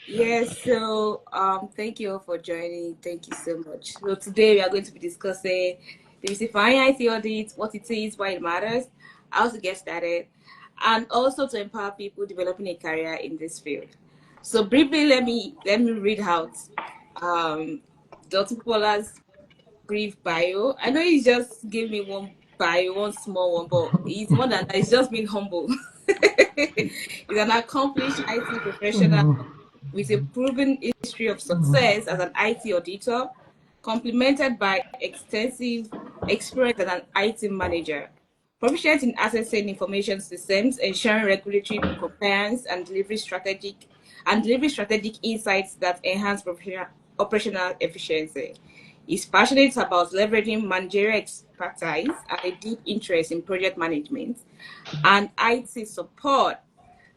Yes, so thank you all for joining. Thank you so much. So today we are going to be discussing demystifying IT audit, what it is, why it matters, how to get started, and also to empower people developing a career in this field. So briefly, let me read out um Dr. Popola's brief bio. I know he just gave me one bio, one small one, but he's more than that. He's just being humble. He's an accomplished IT professional with a proven history of success as an IT auditor, complemented by extensive experience as an IT manager. Proficient in accessing information systems, ensuring regulatory compliance, and delivery strategic insights that enhance operational efficiency. He's passionate about leveraging managerial expertise and a deep interest in project management and IT support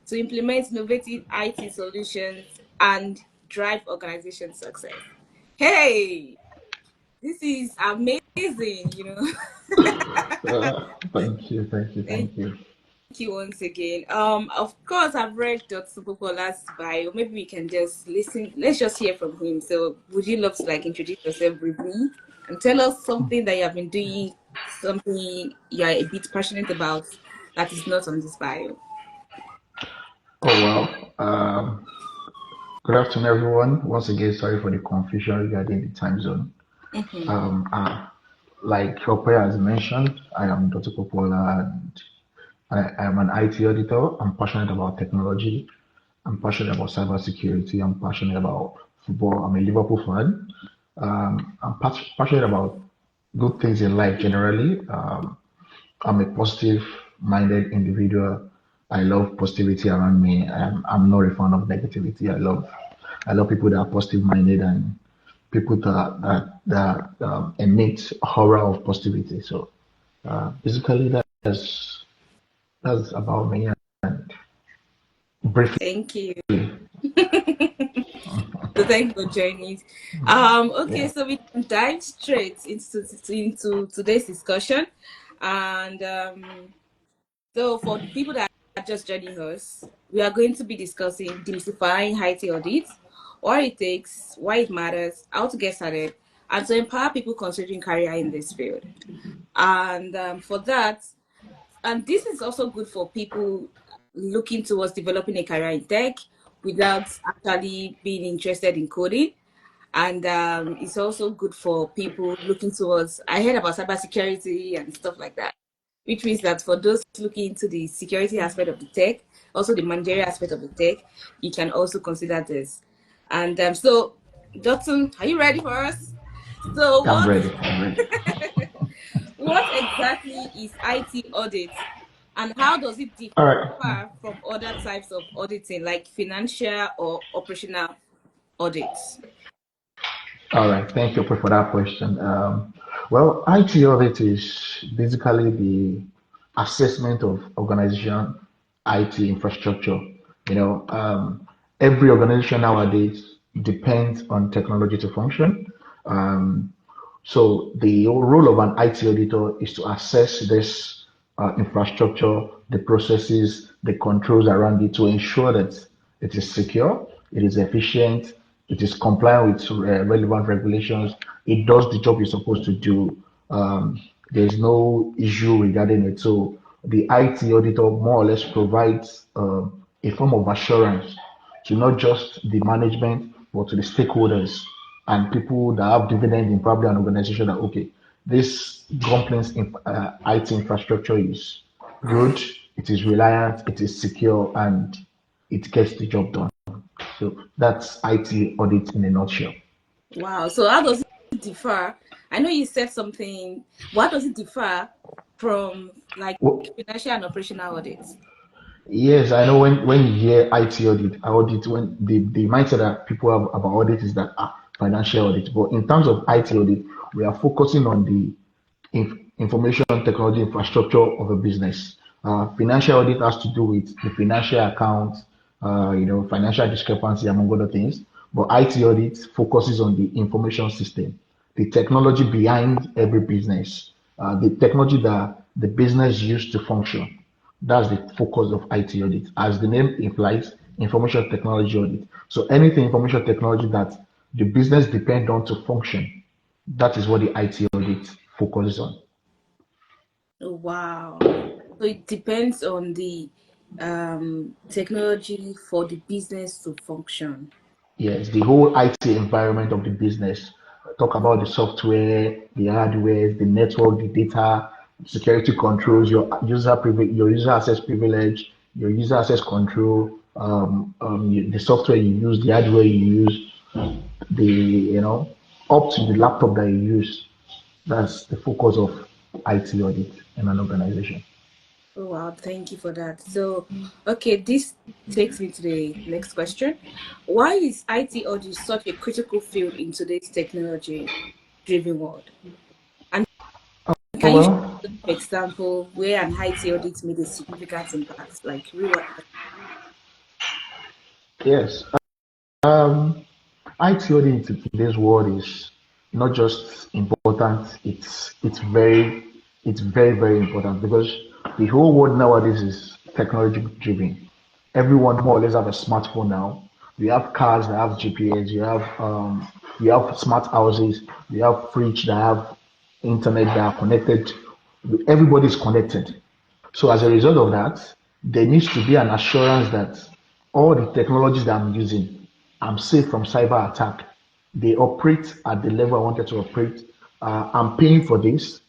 to implement innovative IT solutions and drive organization success. Hey, this is amazing. Thank you, thank you, Thank thank you. you once again. Of course, I've read Dr. Popola's bio. Maybe we can just listen. Let's just hear from him. So, would you love to introduce yourself briefly and tell us something that you have been doing, something you are a bit passionate about that is not on this bio? Oh well. Good afternoon, everyone. Once again, sorry for the confusion regarding the time zone. Mm-hmm. Um, uh, like Hope has mentioned, I am Dr. Popola and I am an IT auditor. I'm passionate about technology. I'm passionate about cybersecurity. I'm passionate about football. I'm a Liverpool fan. I'm passionate about good things in life generally. I'm a positive minded individual. I love positivity around me. I'm not a fan of negativity. I love people that are positive minded and people that emit aura of positivity. So basically that's about me and briefly. Thank you. So thank you for joining. Okay, Yeah. so we can dive straight into today's discussion, and so for the people that are just joining us, we are going to be discussing demystifying IT audits, what it takes, why it matters, how to get started, and to empower people considering career in this field. And for that, and this is also good for people looking towards developing a career in tech without actually being interested in coding. And it's also good for people looking towards, I heard about cybersecurity and stuff like that, which means that for those looking into the security aspect of the tech, also the managerial aspect of the tech, you can also consider this. And so, Dotun, are you ready for us? So, I'm what ready. I'm ready. what exactly is IT audit, and how does it All right. differ from other types of auditing, like financial or operational audits? All right. Thank you for that question. Well, IT audit is basically the assessment of organization IT infrastructure. You know, every organization nowadays depends on technology to function. Um, so the role of an IT auditor is to assess this infrastructure, the processes, the controls around it to ensure that it is secure, it is efficient, it is compliant with relevant regulations, it does the job it's supposed to do. There's no issue regarding it. So the IT auditor more or less provides a form of assurance to not just the management, but to the stakeholders and people that have dividend in probably an organization that, okay, this company's IT infrastructure is good, it is reliant, it is secure, and it gets the job done. So that's IT audit in a nutshell. Wow. So how does it differ? I know you said something. What does it differ from Well, financial and operational audits? yes, I know when you hear IT audit, when the mindset that people have about audit is that financial audit. But in terms of IT audit, we are focusing on the information technology infrastructure of a business. Financial audit has to do with the financial account, financial discrepancy among other things. But IT audit focuses on the information system, the technology behind every business, the technology that the business used to function. That's the focus of IT audit. As the name implies, information technology audit. So anything information technology that the business depend on to function, that is what the IT audit focuses on. Oh, wow. So it depends on the technology for the business to function. Yes, the whole IT environment of the business. Talk about the software, the hardware, the network, the data, security controls, your user access privilege, your user access control, the software you use, the hardware you use, the up to the laptop that you use. That's the focus of IT audit in an organization. Oh, wow. Thank you for that. So, okay, this takes me to the next question. Why is IT audit such a critical field in today's technology driven world? And can you share Well, an example where an IT audit made a significant impact, like real life? yes. Um, IT audit in today's world is not just important, it's very important because the whole world nowadays is technology driven. Everyone more or less have a smartphone now. We have cars that have GPS, you have smart houses, you have fridge that have internet that are connected. Everybody is connected. So as a result of that, there needs to be an assurance that all the technologies that I'm using, I'm safe from cyber attack. They operate at the level I wanted to operate. I'm paying for this,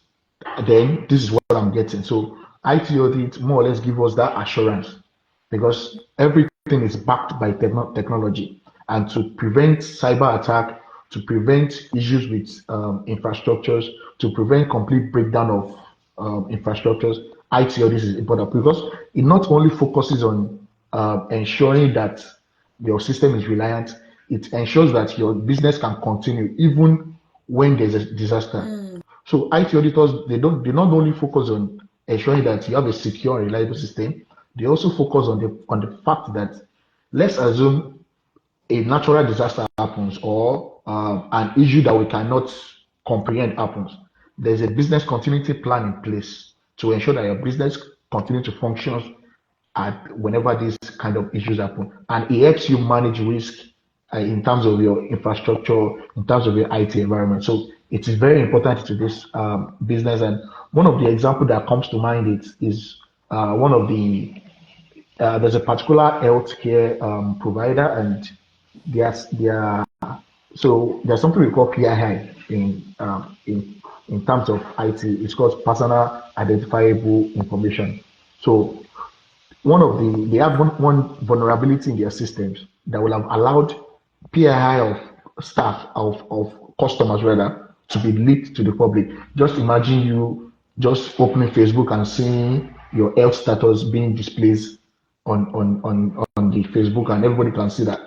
then this is what I'm getting. So IT audit more or less give us that assurance because everything is backed by technology. And to prevent cyber attack, to prevent issues with infrastructures, to prevent complete breakdown of infrastructures, IT audit is important because it not only focuses on ensuring that your system is reliant, it ensures that your business can continue even when there's a disaster. Mm, So IT auditors they not only focus on ensuring that you have a secure and reliable system, they also focus on the fact that let's assume a natural disaster happens or an issue that we cannot comprehend happens. There's a business continuity plan in place to ensure that your business continue to function at whenever these kind of issues happen, and it helps you manage risk in terms of your infrastructure, in terms of your IT environment. So it is very important to this business. And one of the example that comes to mind is one of the there's a particular healthcare provider, and there's so there's something we call PII in terms of IT. It's called personal identifiable information. So they have one vulnerability in their systems that will have allowed PII of staff of customers rather to be leaked to the public. Just imagine you just opening Facebook and seeing your health status being displayed on the Facebook, and everybody can see that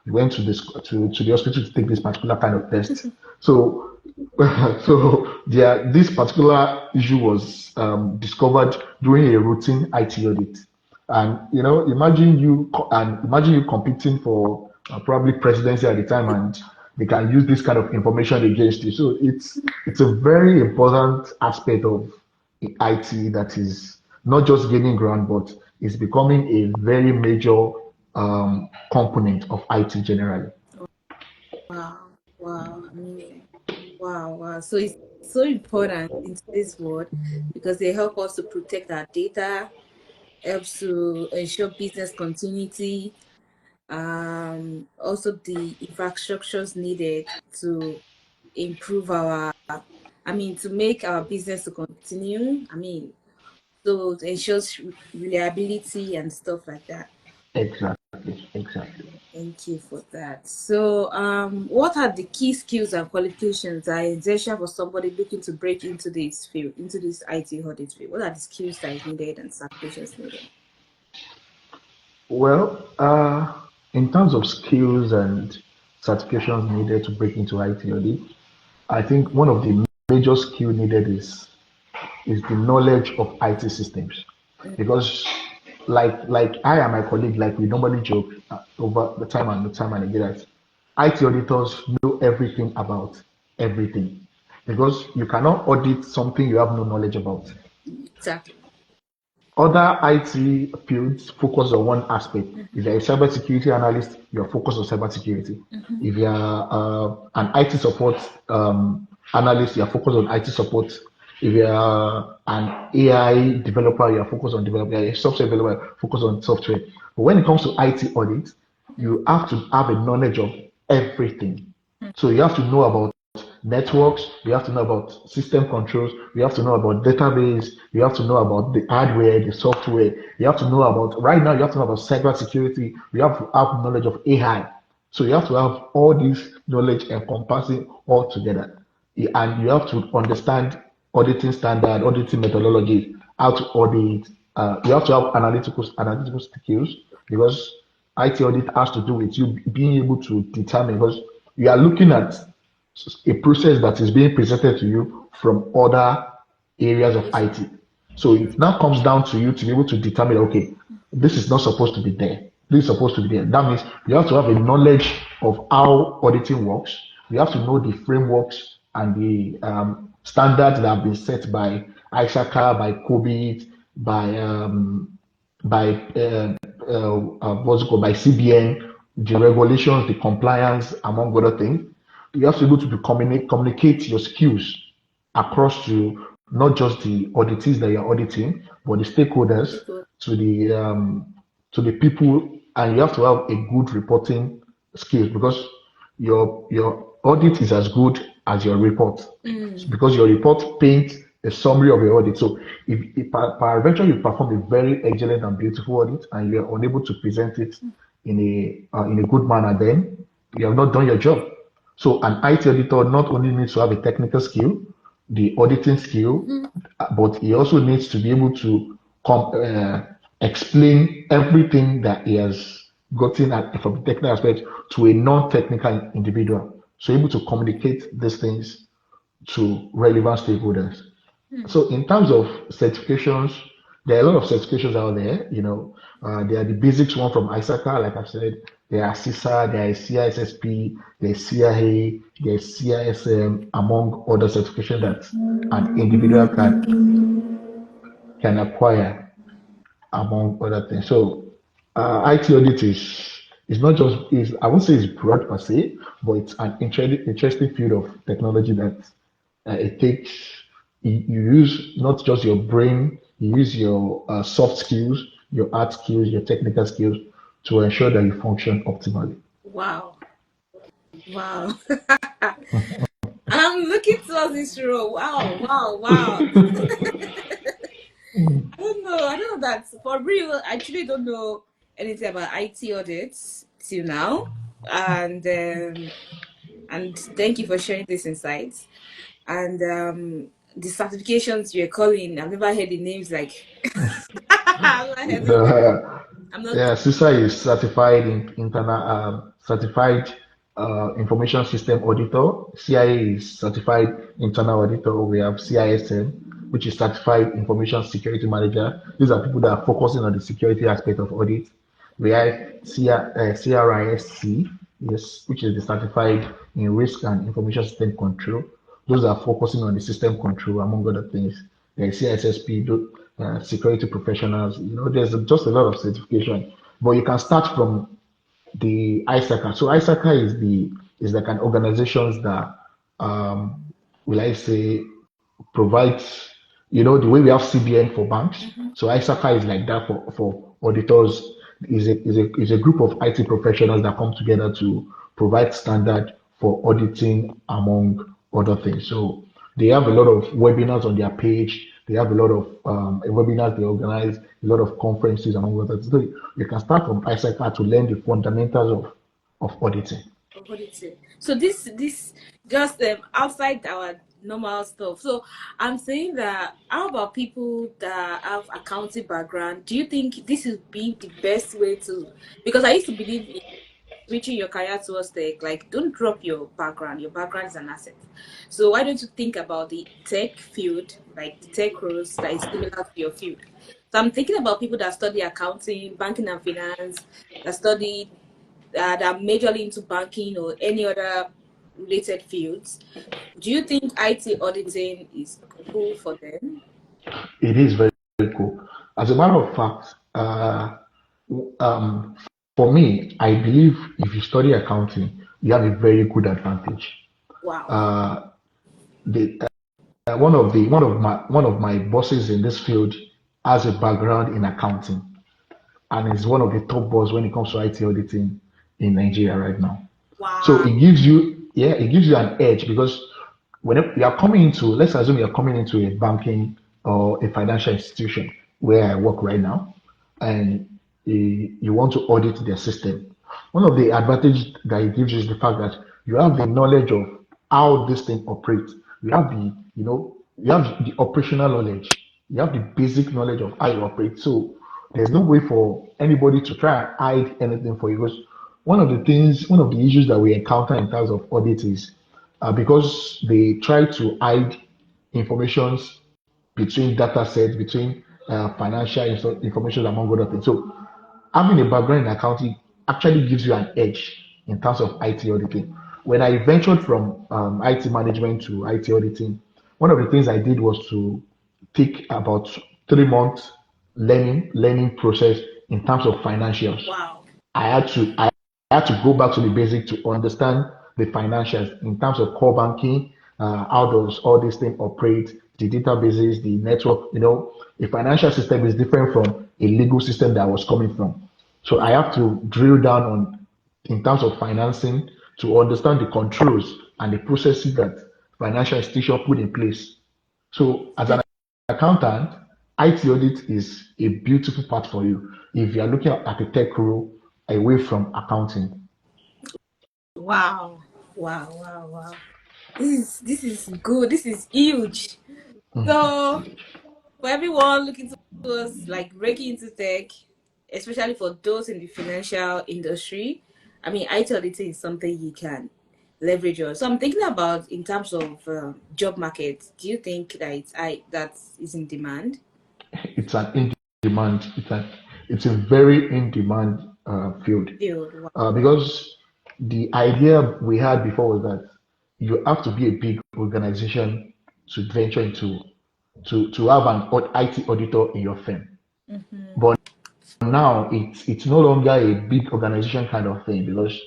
you went to the hospital to take this particular kind of test. So this particular issue was discovered during a routine IT audit. And imagine you competing for probably presidency at the time, and they can use this kind of information against you. So it's a very important aspect of IT that is not just gaining ground, but is becoming a very major component of IT generally. wow, wow, amazing. Wow, wow. So it's so important in today's world because they help us to protect our data, helps to ensure business continuity, also the infrastructures needed to improve to make our business to continue. So it ensures reliability and stuff like that. Exactly, exactly. Thank you for that. So, what are the key skills and qualifications that are essential for somebody looking to break into this field, into this IT audit field? What are the skills that is needed and certifications needed? Well, in terms of skills and certifications needed to break into IT audit, I think one of the major skill needed is the knowledge of IT systems, because like I and my colleague, like we normally joke over the time and again that IT auditors know everything about everything, because you cannot audit something you have no knowledge about. Exactly. Other IT fields focus on one aspect. If you're a cybersecurity analyst, you're focused on cybersecurity. Mm-hmm. If you're an IT support analyst, you're focused on IT support. If you're an AI developer, you're focused on development. You're a software developer, focused on software. But when it comes to IT audit, you have to have a knowledge of everything. So you have to know about networks, you have to know about system controls, you have to know about database, you have to know about the hardware, the software, you have to know about right now, you have to know about cyber security, you have to have knowledge of AI. So you have to have all this knowledge encompassing all together. And you have to understand auditing standard, auditing methodology, how to audit. You have to have analytical skills because IT audit has to do with you being able to determine because you are looking at a process that is being presented to you from other areas of Yes. IT. So it now comes down to you to be able to determine, okay, this is not supposed to be there. This is supposed to be there. That means you have to have a knowledge of how auditing works. You have to know the frameworks and the standards that have been set by ISACA, by COVID, by what's it called by CBN, the regulations, the compliance, among other things. You have to be able to communicate your skills across to not just the auditees that you're auditing, but the stakeholders, Because to the people, and you have to have a good reporting skills because your audit is as good as your report because your report paints a summary of your audit. So if peradventure you perform a very excellent and beautiful audit and you are unable to present it in a good manner, then you have not done your job. So an IT auditor not only needs to have a technical skill, the auditing skill, but he also needs to be able to explain everything that he has gotten from the technical aspect to a non-technical individual. So able to communicate these things to relevant stakeholders. So in terms of certifications, there are a lot of certifications out there. There are the basics one from ISACA, like I've said. There are CISA, there is CISSP, there's CIA, there's CISM, among other certifications that an individual can acquire, among other things. So IT audit is not just is I won't say it's broad per se, but it's an interesting field of technology that it takes you use not just your brain, you use your soft skills, your art skills, your technical skills to ensure that you function optimally. wow, wow. I'm looking towards this role. Wow, wow, wow. I don't know that for real. I actually don't know anything about IT audits till now, and thank you for sharing these insights. And the certifications you're calling, I've never heard the names like. I've never heard those names. The I'm not. Yeah, CISA is certified in internal certified information system auditor. CIA is certified internal auditor. We have CISM, which is certified information security manager. These are people that are focusing on the security aspect of audit. We have CRISC, yes, which is the certified in risk and information system control. Those are focusing on the system control, among other things. There's CSSP, security professionals. There's just a lot of certification. But you can start from the ISACA. So ISACA is like an organization that will I say provides, the way we have CBN for banks. Mhm. So ISACA is like that for auditors. Is a group of IT professionals that come together to provide standard for auditing, among other things. So they have a lot of webinars on their page. They have a lot of webinars they organize, a lot of conferences, among others. So you can start from ISACA to learn the fundamentals of auditing. Of what it is. So this just outside our normal stuff. So I'm saying that how about people that have accounting background? Do you think this is be the best way to? Because I used to believe in switching your career towards tech. Like, don't drop your background. Your background is an asset. So why don't you think about the tech field, like the tech roles that is similar to your field? So I'm thinking about people that study accounting, banking and finance, that study that are majorly into banking or any other related fields. Do you think IT auditing is cool for them? It is very, very cool. As a matter of fact, um, for me, I believe if you study accounting, you have a very good advantage. Wow. Uh, the, one of my bosses in this field has a background in accounting and is one of the top boss when it comes to IT auditing in Nigeria right now. So Wow. it gives you an edge because whenever you are coming into, let's assume you're coming into a banking or a financial institution where I work right now, and you want to audit their system. One of the advantages that it gives you is the fact that you have the knowledge of how this thing operates. You have the operational knowledge. You have the basic knowledge of how you operate. So there's no way for anybody to try and hide anything for you because one of the issues that we encounter in terms of audit is because they try to hide informations between data sets, between financial information among other things. So having a background in accounting actually gives you an edge in terms of IT auditing. When I ventured from IT management to IT auditing, one of the things I did was to take about 3 months learning process in terms of financials. Wow. I had to go back to the basic to understand the financials in terms of core banking, how does all these things operate, the databases, the network. A financial system is different from a legal system that I was coming from. So I Yeah. have to drill down on in terms of financing to understand the controls and the processes that financial institution put in place. So as an accountant, IT audit is a beautiful part for you if you are looking at a tech role away from accounting. Wow. Wow. Wow. Wow. This is good. This is huge. So for everyone looking to us like breaking into tech, especially for those in the financial industry, I mean, IT auditing is something you can leverage on. So I'm thinking about in terms of job market. Do you think that that is in demand? It's an in demand. It's a very in demand field Field. Wow. because the idea we had before was that you have to be a big organization to venture into to have an IT auditor in your firm. Mm-hmm. But now it's no longer a big organization kind of thing because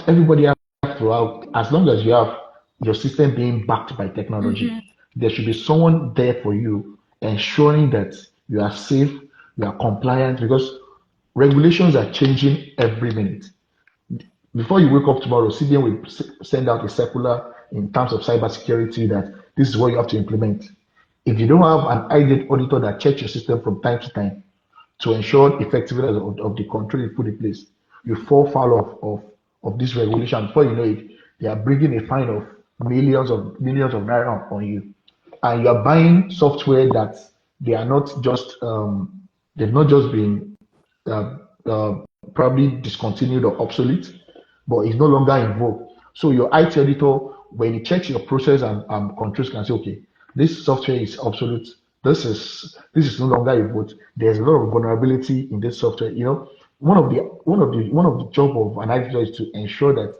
everybody has to have, as long as you have your system being backed by Mm-hmm. technology, there should be someone there for you ensuring that you are safe, you are compliant because regulations are changing every minute. Before you wake up tomorrow, CBN will send out a circular in terms of cybersecurity that this is what you have to implement. If you don't have an ID auditor that checks your system from time to time, to ensure effectiveness of the control you put in place. You fall foul of this regulation. Before you know it, they are bringing a fine of millions of naira on you, and you are buying software that they are not just they've not just been uh, uh, probably discontinued or obsolete, but it's no longer in vogue. So your IT auditor, when he checks your process and controls, can say, okay, this software is obsolete. This is no longer in vogue. There's a lot of vulnerability in this software. One of the job of an IT auditor is to ensure that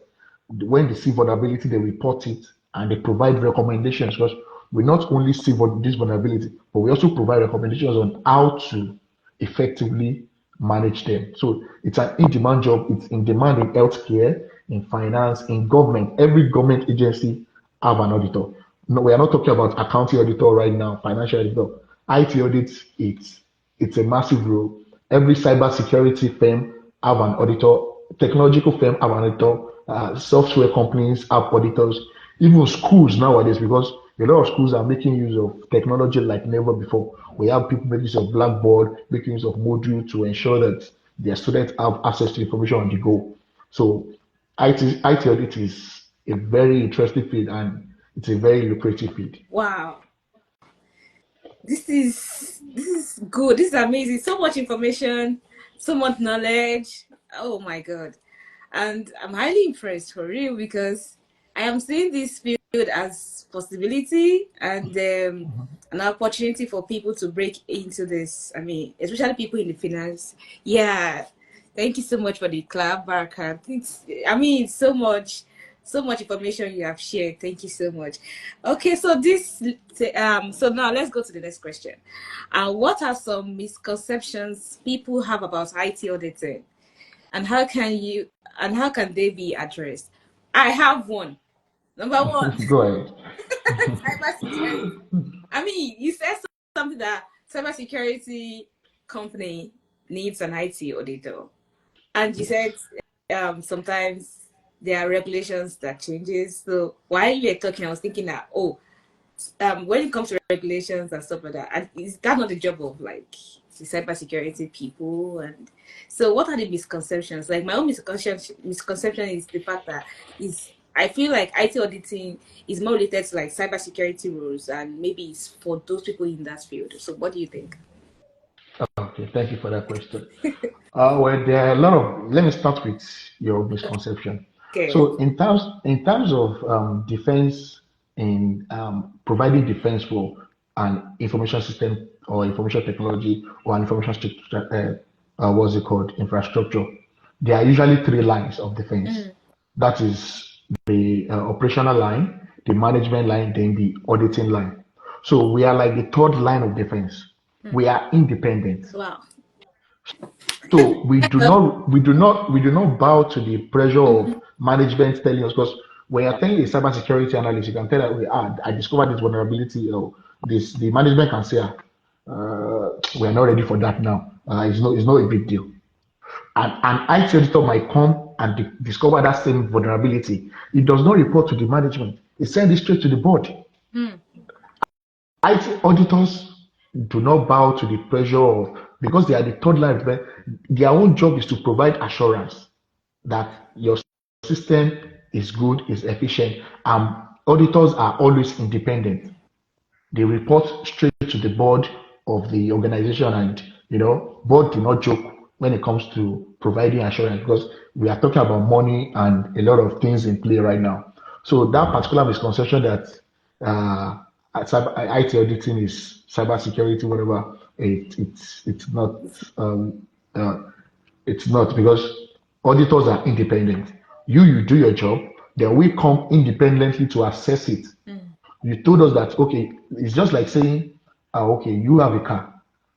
when they see vulnerability, they report it and they provide recommendations because we not only see this vulnerability, but we also provide recommendations on how to effectively manage them. So it's an in-demand job. It's in demand in healthcare, in finance, in government. Every government agency have an auditor. No, we are not talking about accounting auditor right now, financial auditor. IT audits, it's a massive role. Every cyber security firm have an auditor. Technological firm have an auditor. Software companies have auditors. Even schools nowadays, because a lot of schools are making use of technology like never before. We have people making use of Blackboard, making use of module to ensure that their students have access to information on the go. So IT audit is a very interesting field and it's a very lucrative field. Wow. This is good. This is amazing. So much information, so much knowledge. Oh my god. And I'm highly impressed for real because I am seeing this field as possibility and an opportunity for people to break into this. I mean, especially people in the finance. Yeah. Thank you so much for the clap, Baraka. I mean, so much. So much information you have shared. Thank you so much. Okay, so so now let's go to the next question. What are some misconceptions people have about IT auditing, and how can they be addressed? I have one. Number one, Go ahead. cybersecurity. I mean, you said something that cybersecurity company needs an IT auditor, and you said Yes. sometimes there are regulations that changes. So while you were talking, I was thinking that when it comes to regulations and stuff like that, and is that not the job of like the cybersecurity people? And so, what are the misconceptions? Like my own misconception is the fact that is I feel like IT auditing is more related to like cybersecurity rules, and maybe it's for those people in that field. So, what do you think? Okay, thank you for that question. Well, there are a lot of. Let me start with your misconception. Okay. So, in terms of defense in providing defense for an information system or information technology or an information what's it called, infrastructure, there are usually three lines of defense. Mm, That is the operational line, the management line, then the auditing line. So we are like the third line of defense. mm. We are independent. Wow. So we do not bow to the pressure of Mhm. management telling us, because when you're telling a cybersecurity analyst, you can tell that I discovered this vulnerability, or this the management can say, we are not ready for that now. It's not a big deal. And an IT auditor might come and discover that same vulnerability. It does not report to the management. It sends it straight to the board. Mm. IT auditors do not bow to the pressure of, because they are the third line, their own job is to provide assurance that your system is good, is efficient. Auditors are always independent. They report straight to the board of the organization, and board do not joke when it comes to providing assurance, because we are talking about money and a lot of things in play right now. So that particular misconception that uh, IT auditing is cybersecurity, whatever, um, uh, it's not, because auditors are independent. You do your job, then we come independently to assess it. Mm. You told us that, okay, it's just like saying, okay, you have a car,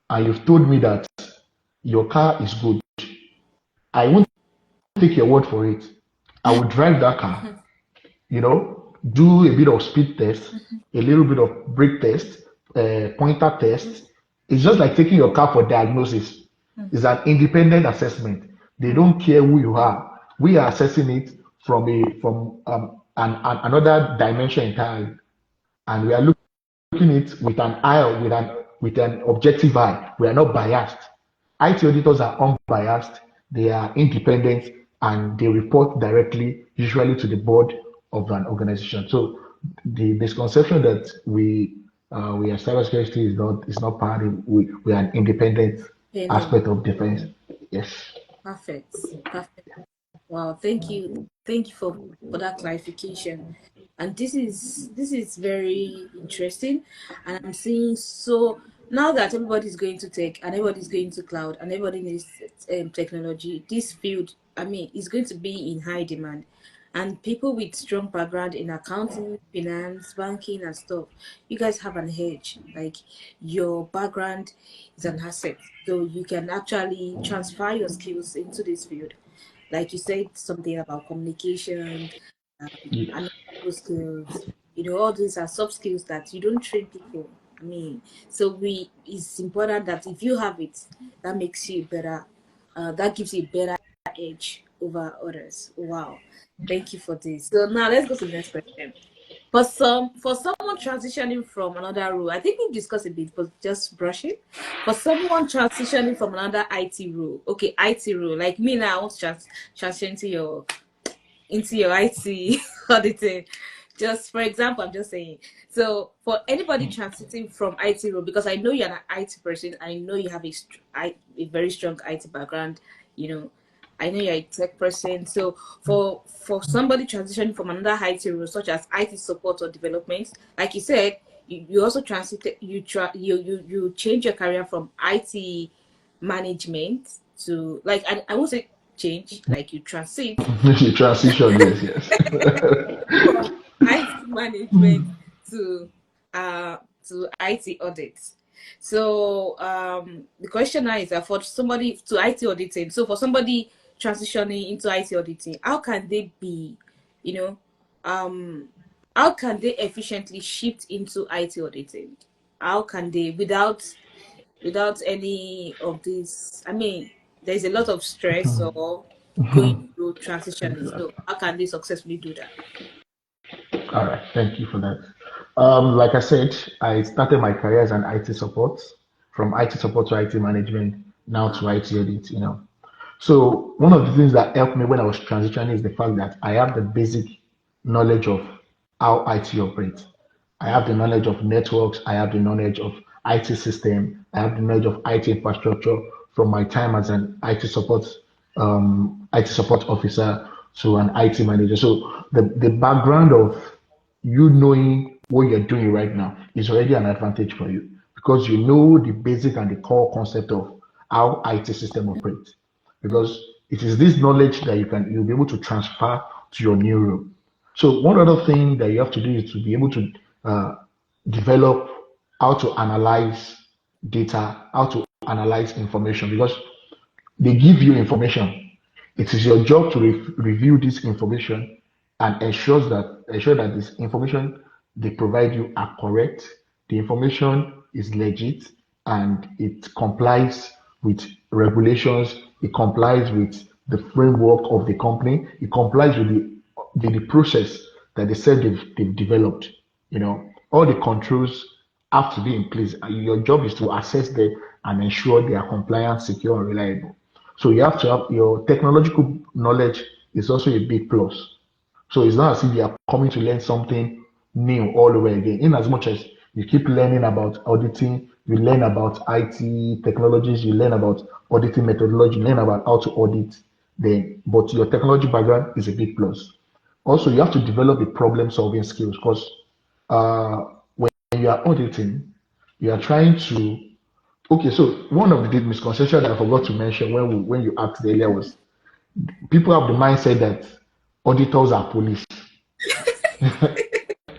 and you've told me that your car is good. I won't take your word for it. I will drive that car, Mhm. do a bit of speed test, Mhm. a little bit of brake test, pointer Mhm. test. It's just like taking your car for diagnosis. Mm. It's an independent assessment. They Mm. don't care who you Mm. are. We are assessing it from another dimension entirely, and we are looking it with an eye, with an objective eye. We are not biased. IT auditors are unbiased, they are independent, and they report directly, usually to the board of an organization. So the misconception that we are cybersecurity is not part of, we are an independent Pendant. aspect of defense. Yes. Perfect. Perfect. Wow, thank you. Thank you for that clarification. And this is very interesting. And I'm seeing so now that everybody's going to tech and everybody's going to cloud and everybody needs technology, this field, I mean, is going to be in high demand. And people with strong background in accounting, finance, banking, and stuff, you guys have an edge. Like your background is an asset, so you can actually transfer your skills into this field. Like you said something about communication, Yes. analytical skills. All these are soft skills that you don't train people. I mean, so it's important that if you have it, that makes you better. That gives you a better edge over others. Wow, thank you for this. So now let's go to the next question. For someone transitioning from another role, I think we've discussed a bit, but just brush it. For someone transitioning from another IT role, okay, IT role, like me now, I want to transition into your IT auditing. Just for example, I'm just saying. So for anybody transiting from IT role, because I know you're an IT person, I know you have a very strong IT background. You know, I know you're a tech person. So for somebody transitioning from another IT role, such as IT support or development, like you said, you also transited. You change your career from IT management to like I won't say change, like you transit The transition, yes, yes. from IT management to IT audit. So the question now is that for somebody to IT auditing, so for somebody transitioning into IT auditing, how can they be, you know, how can they efficiently shift into IT auditing? How can they without any of this? I mean, there's a lot of stress or going through transitioning. So how can they successfully do that? All right, thank you for that. Like I said, I started my career as an IT support, from IT support to IT management, now to IT audit, So one of the things that helped me when I was transitioning is the fact that I have the basic knowledge of how IT operates. I have the knowledge of networks. I have the knowledge of IT system. I have the knowledge of IT infrastructure from my time as an IT support officer to an IT manager. So the background of you knowing what you're doing right now is already an advantage for you because you know the basic and the core concept of how IT system operates. Because it is this knowledge that you'll be able to transfer to your new role. So one other thing that you have to do is to be able to uh, develop how to analyze data, how to analyze information because they give you information. It is your job to review this information and ensure that this information they provide you are correct. The information is legit and it complies with regulations. It complies with the framework of the company. It complies with the process that they said they've developed. All the controls have to be in place. And your job is to assess them and ensure they are compliant, secure, and reliable. So you have to have your technological knowledge is also a big plus. So it's not as if you are coming to learn something new all the way again. In as much as you keep learning about auditing, you learn about IT technologies, you learn about auditing methodology, you learn about how to audit, but your technology background is a big plus. Also, you have to develop the problem solving skills because when you are auditing, you are trying to. Okay, so one of the misconceptions that I forgot to mention when you asked earlier was people have the mindset that auditors are police.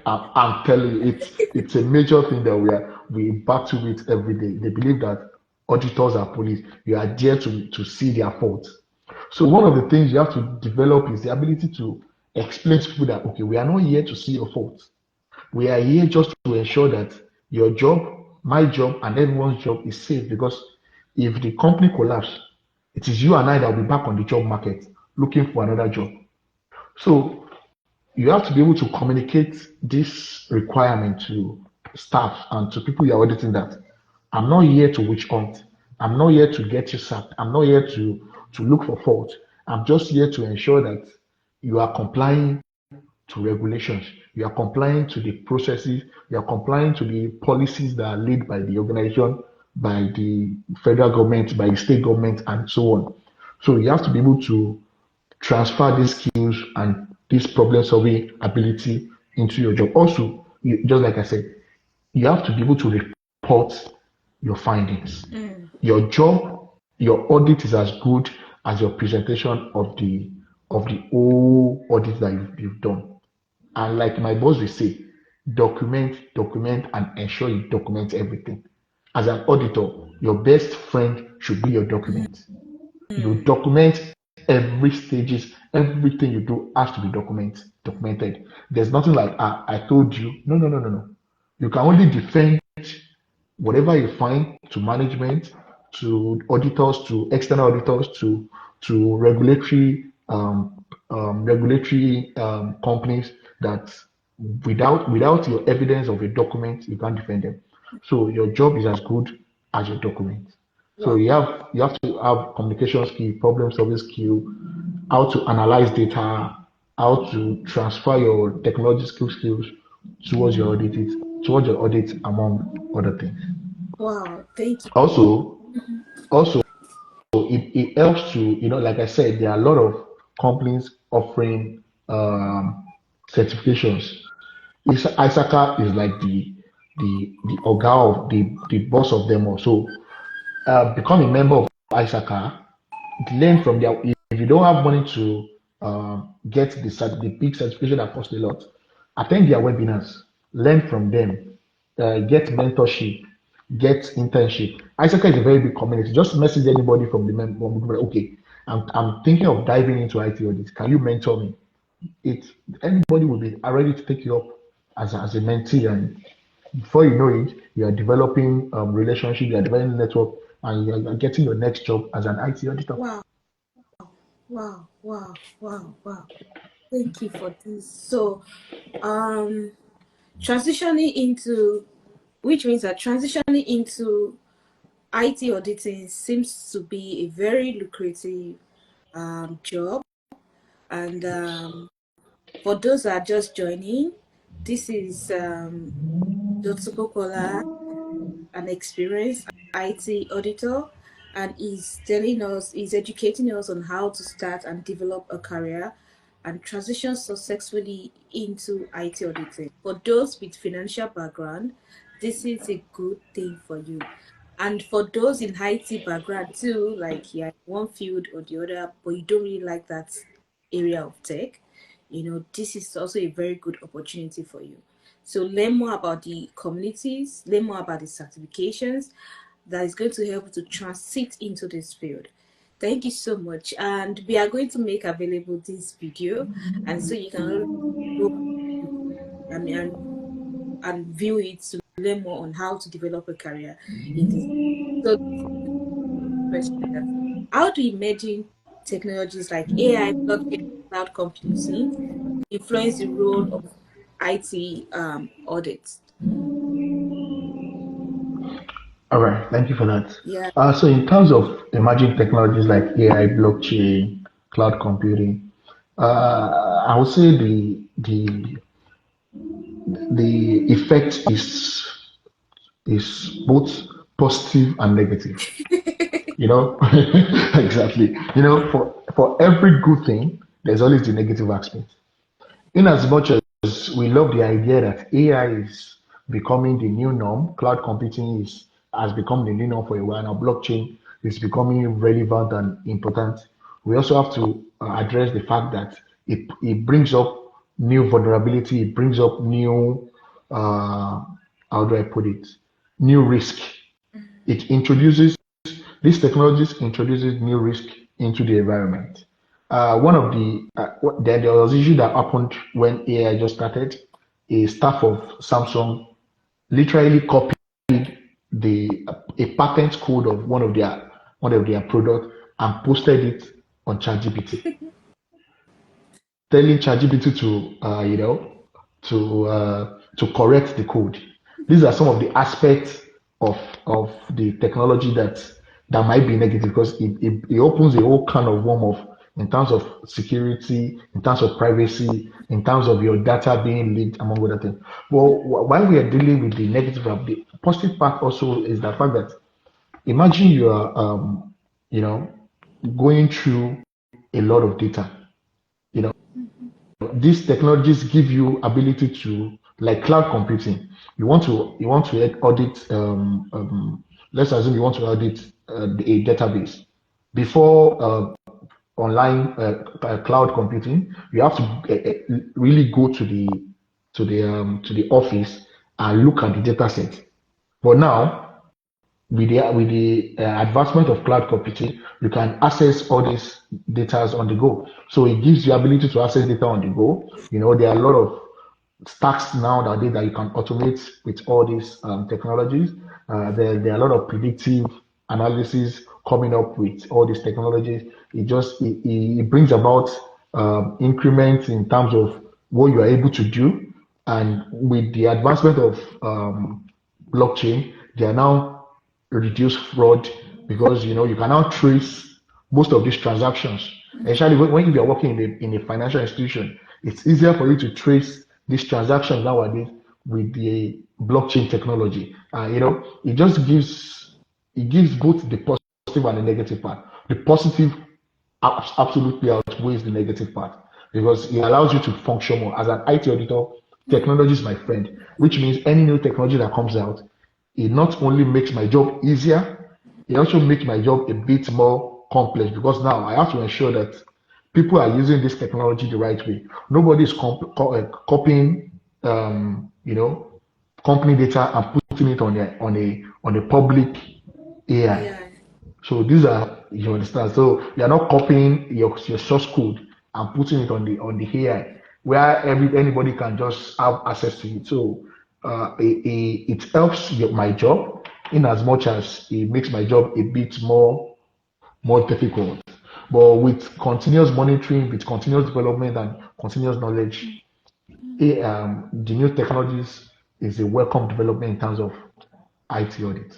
I'm telling you, it's a major thing that we battle with every day. They believe that auditors are police. You are there to see their faults. So one of the things you have to develop is the ability to explain to people that okay, we are not here to see your faults. We are here just to ensure that your job, my job, and everyone's job is safe because if the company collapses, it is you and I that will be back on the job market looking for another job. So you have to be able to communicate this requirement to staff and to people you're auditing that I'm not here to witch hunt. I'm not here to get you sacked. I'm not here to look for fault. I'm just here to ensure that you are complying to regulations. You are complying to the processes. You are complying to the policies that are laid by the organization, by the federal government, by the state government, and so on. So you have to be able to transfer these skills and this problem solving ability into your job. Also, just like I said, you have to be able to report your findings. Mm. Your job, your audit is as good as your presentation of the whole audit that you've done. And like my boss will say, document, and ensure you document everything. As an auditor, your best friend should be your document. You Mm. document every stages, everything you do has to be documented. There's nothing like I told you. No, no, no, no, no. You can only defend whatever you find to management, to auditors, to external auditors, to regulatory companies that without your evidence of a document, you can't defend them. So your job is as good as your document. So Wow. you have to have communication skill, problem solving skill, how to analyze data, how to transfer your technological skills towards your audit, among other things. Wow. Thank you. Also, also it helps to like I said, there are a lot of companies offering certifications. Isaka is like the organ of the boss of them all. So become a member of Isaka, learn from their. If you don't have money get the big certification that cost a lot. Attend their webinars, learn from them, get mentorship, get internship. Isaac is a very big community. Just message anybody from the member. Okay, I'm thinking of diving into IT audit. Can you mentor me? It Anybody will be ready to take you up as a mentee, and before you know it, you are developing relationship, you are developing network, and you are getting your next job as an IT auditor. Wow, wow, wow, wow, wow. Thank you for this. So, um, transitioning into, which means that transitioning into IT auditing seems to be a very lucrative job. And for those that are just joining, this is Dr. Popoola, an experienced IT auditor, and he's educating us on how to start and develop a career and transition successfully into IT auditing. For those with financial background, this is a good thing for you. And for those in IT background too, like yeah, one field or the other, but you don't really like that area of tech, this is also a very good opportunity for you. So learn more about the communities, learn more about the certifications that is going to help you to transit into this field. Thank you so much. And we are going to make available this video, and so you can always go back to, and view it to learn more on how to develop a career in this. So question that how do emerging technologies like AI, blockchain, cloud computing influence the role of IT audits? All right, thank you for that. Yeah. So, in terms of emerging technologies like AI, blockchain, cloud computing, I would say the effect is both positive and negative. You know, exactly. For every good thing, there's always the negative aspect. In as much as we love the idea that AI is becoming the new norm, cloud computing has become the new norm for a while now, blockchain is becoming relevant and important. We also have to address the fact that it brings up new vulnerability, it brings up new, uh, how do I put it, new risk. It introduces These technologies introduces new risk into the environment. One of there was an issue that happened when AI just started. A staff of Samsung literally copied the a patent code of one of their product and posted it on ChatGPT, telling ChatGPT to correct the code. These are some of the aspects of the technology that might be negative because it opens a whole can of worm of in terms of security, in terms of privacy, in terms of your data being leaked, among other things. Well, while we are dealing with the negative, the positive part also is the fact that imagine you are you know going through a lot of data. You know, these technologies give you ability to like cloud computing. You want to audit let's assume you want to audit a database before online cloud computing. You have to really go to the office and look at the data set. But now with the advancement of cloud computing, you can access all these data on the go. So it gives you ability to access data on the go. There are a lot of stacks nowadays that you can automate with all these technologies. There are a lot of predictive analysis coming up with all these technologies. It brings about increments in terms of what you are able to do. And with the advancement of blockchain, they are now reduce fraud because you can now trace most of these transactions. Especially when you are working in a financial institution, it's easier for you to trace these transactions nowadays with the blockchain technology. It gives both the positive and the negative part. The positive absolutely outweighs the negative part because it allows you to function more. As an IT auditor, technology is my friend, which means any new technology that comes out, it not only makes my job easier, it also makes my job a bit more complex because now I have to ensure that people are using this technology the right way. Nobody is copying, company data and putting it on a public AI. Yeah. So these are, you understand. So you are not copying your source code and putting it on the AI where anybody can just have access to it. So it helps my job in as much as it makes my job a bit more difficult. But with continuous monitoring, with continuous development and continuous knowledge, the new technologies is a welcome development in terms of IT audit.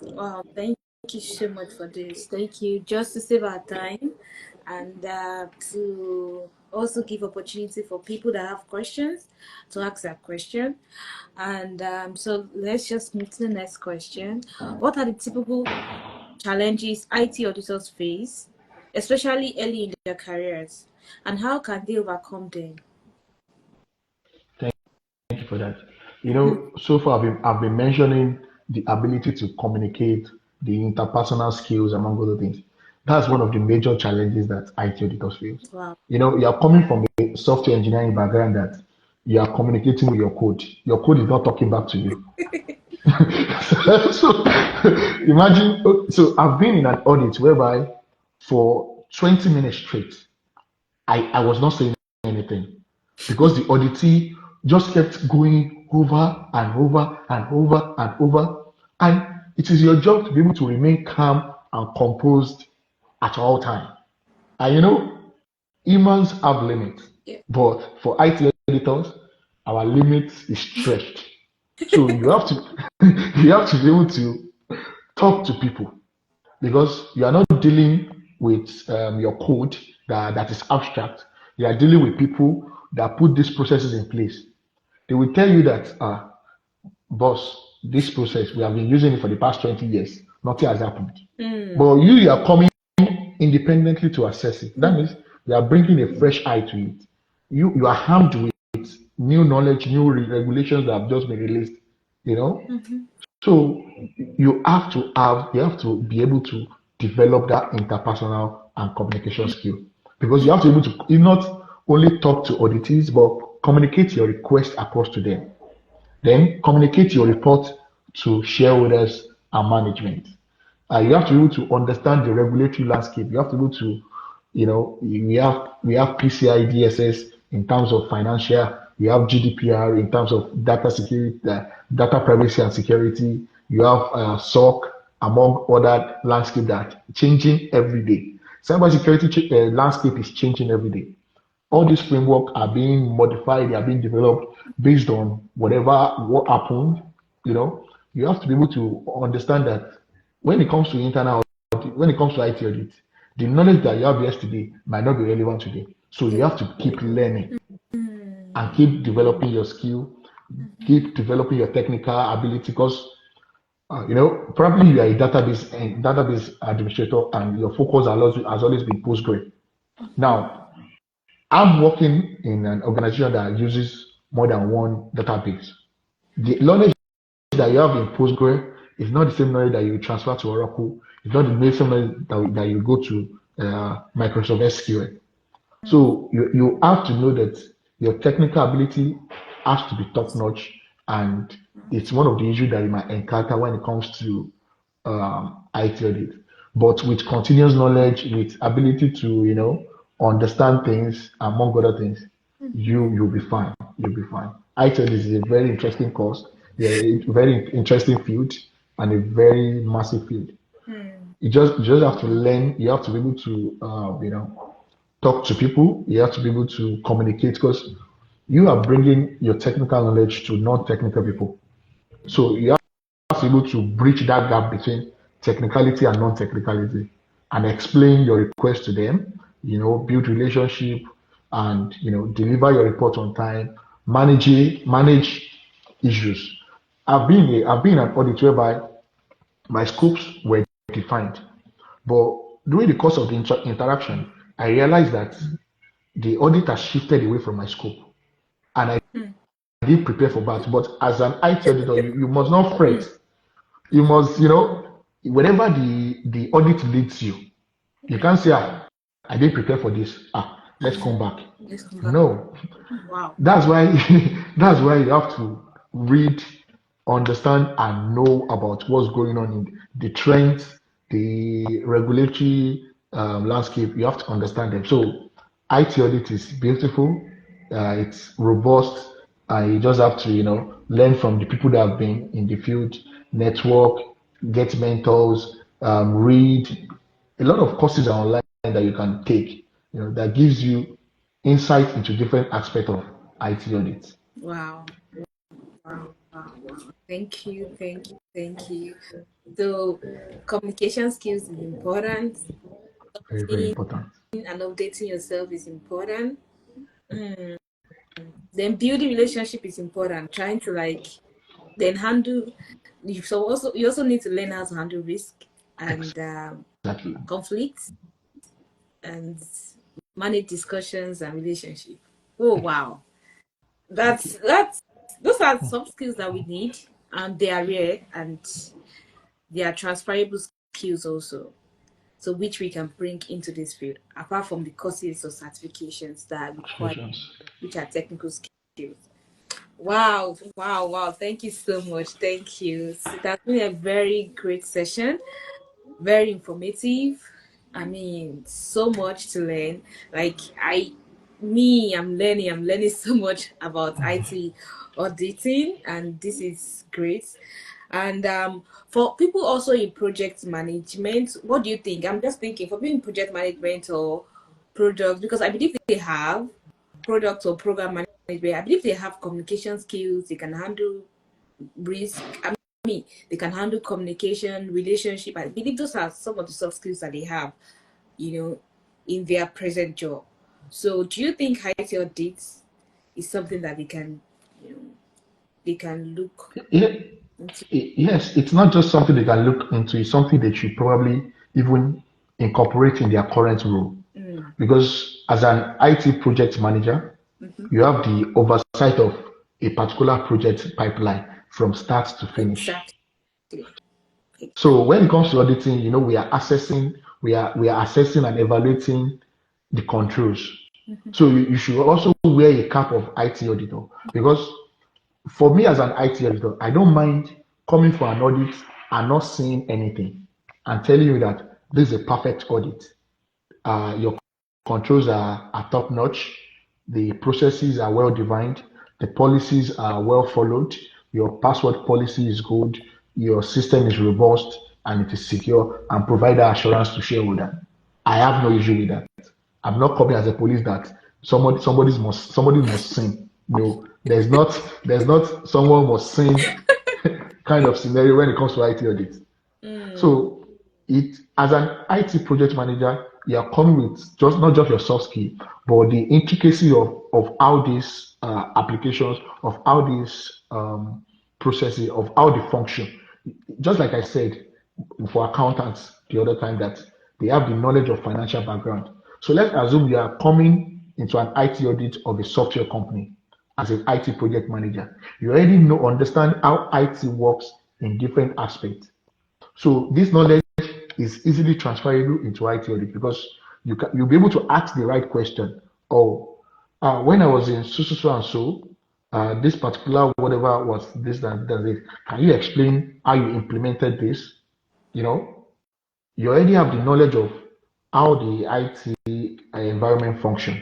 Wow, thank you so much for this. Thank you. Just to save our time and to also give opportunity for people that have questions to ask that question. And so let's just move to the next question. What are the typical challenges IT auditors face, especially early in their careers, and how can they overcome them? Thank you for that. So far I've been mentioning the ability to communicate, the interpersonal skills, among other things. That's one of the major challenges that IT auditors face. Wow. You are coming from a software engineering background that you are communicating with your code. Your code is not talking back to you. So imagine, so I've been in an audit whereby for 20 minutes straight, I was not saying anything because the auditee just kept going over and over and over and over. And it is your job to be able to remain calm and composed at all time. And humans have limits, Yeah. but for IT editors, our limit is stretched. So you have to you have to be able to talk to people because you are not dealing with your code that is abstract. You are dealing with people that put these processes in place. They will tell you that, boss, this process, we have been using it for the past 20 years. Nothing has happened. Mm. But you are coming independently to assess it. That means you are bringing a fresh eye to it. You are armed with new knowledge, new regulations that have just been released. You know, so you have to be able to develop that interpersonal and communication skill because you have to be able to you not only talk to auditees but communicate your request across to them. Then communicate your report to shareholders and management. You have to be able to understand the regulatory landscape. You have to be able to, we have PCI DSS in terms of financial. We have GDPR in terms of data security, data privacy and security. You have SOC among other landscape that changing every day. Cybersecurity landscape is changing every day. All these frameworks are being modified, they are being developed based on what happened. You have to be able to understand that when it comes to internal audit, when it comes to IT audit, the knowledge that you have yesterday might not be relevant today. So you have to keep learning and keep developing your skill, keep developing your technical ability because probably you are a database administrator and your focus has always been Postgre. Now, I'm working in an organization that uses more than one database. The knowledge that you have in Postgre is not the same knowledge that you transfer to Oracle. It's not the same knowledge that you go to Microsoft SQL. So you have to know that your technical ability has to be top notch, and it's one of the issues that you might encounter when it comes to IT audit. But with continuous knowledge, with ability to understand things among other things, you'll be fine. You'll be fine. IT audit is a very interesting course, yeah, a very interesting field, and a very massive field. You just have to learn. You have to be able to talk to people. You have to be able to communicate because you are bringing your technical knowledge to non-technical people. So you have to be able to bridge that gap between technicality and non-technicality and explain your request to them, build relationship and deliver your report on time, manage issues. I've been an audit whereby my scopes were defined. But during the course of the interaction, I realized that the audit has shifted away from my scope. And I didn't prepare for that. But as an IT auditor, you must not fret. You must, whenever the audit leads you, you can't say, I didn't prepare for this. Let's come back. Let's come back. No, Wow. that's why that's why you have to read, understand, and know about what's going on in the trends, the regulatory landscape. You have to understand them. So IT audit is beautiful, it's robust, and you just have to learn from the people that have been in the field, network, get mentors, read. A lot of courses are online that you can take, that gives you insight into different aspects of IT audit. Wow. Wow. Wow. Wow. Thank you. Thank you. Thank you. So, communication skills is important. Very, very Seeing important. and updating yourself is important. Mm. Then building relationship is important. Trying to then handle. You also need to learn how to handle risk and Exactly. conflicts and manage discussions and relationship. Oh wow, that's those are soft skills that we need, and they are rare and they are transferable skills also. So which we can bring into this field, apart from the courses or certifications that are required, Solutions. which are technical skills. Wow, wow, wow. Thank you so much. Thank you. So that's been a very great session, very informative. I mean, so much to learn. Like I'm learning so much about IT auditing, and this is great. And for people also in project management, what do you think? I'm just thinking for being project management or product, because I believe they have product or program management. I believe they have communication skills. They can handle risk. I mean, they can handle communication, relationship. I believe those are some of the soft skills that they have, you know, in their present job. So, do you think IT audits is something that you know, they can look Yeah, into? yes, it's not just something they can look into, it's something they should probably even incorporate in their current role. Mm, Because as an IT project manager, hmm. you have the oversight of a particular project pipeline from start to finish. Exactly. Exactly. So when it comes to auditing, we are assessing, we are assessing and evaluating the controls. Hmm. So you should also wear a cap of IT auditor, because for me as an IT auditor, I don't mind coming for an audit and not seeing anything and telling you that this is a perfect audit. Your controls are top notch, the processes are well defined, the policies are well followed, your password policy is good, your system is robust and it is secure, and provide that assurance to shareholder. I have no issue with that. I'm not coming as a police that somebody must sin. No, there's not someone must sin kind of scenario when it comes to IT audit. Mm, So it as an IT project manager, you are coming with just not just your soft skill, but the intricacy of how these applications, of how these processes, of how they function. Just like I said for accountants the other time, that they have the knowledge of financial background. So let's assume you are coming into an IT audit of a software company as an IT project manager. You already understand how IT works in different aspects. So this knowledge is easily transferable into IT audit, because you'll be able to ask the right question. Oh, when I was in so and so, this particular whatever was this that it. Can you explain how you implemented this? You know, you already have the knowledge of how the IT environment function.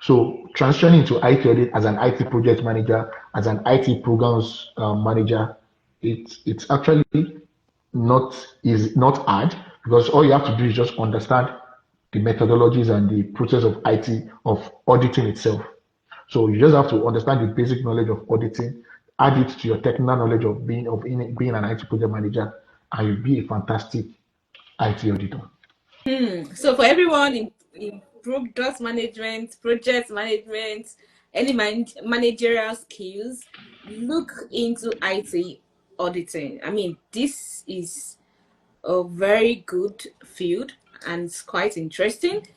So transitioning into IT audit as an IT project manager, as an IT programs manager, it's actually not hard, because all you have to do is just understand the methodologies and the process of IT of auditing itself. So you just have to understand the basic knowledge of auditing, add it to your technical knowledge of being an IT project manager, and you'll be a fantastic IT auditor. So for everyone in product management, project management, any managerial skills, look into IT auditing. I mean, this is a very good field and it's quite interesting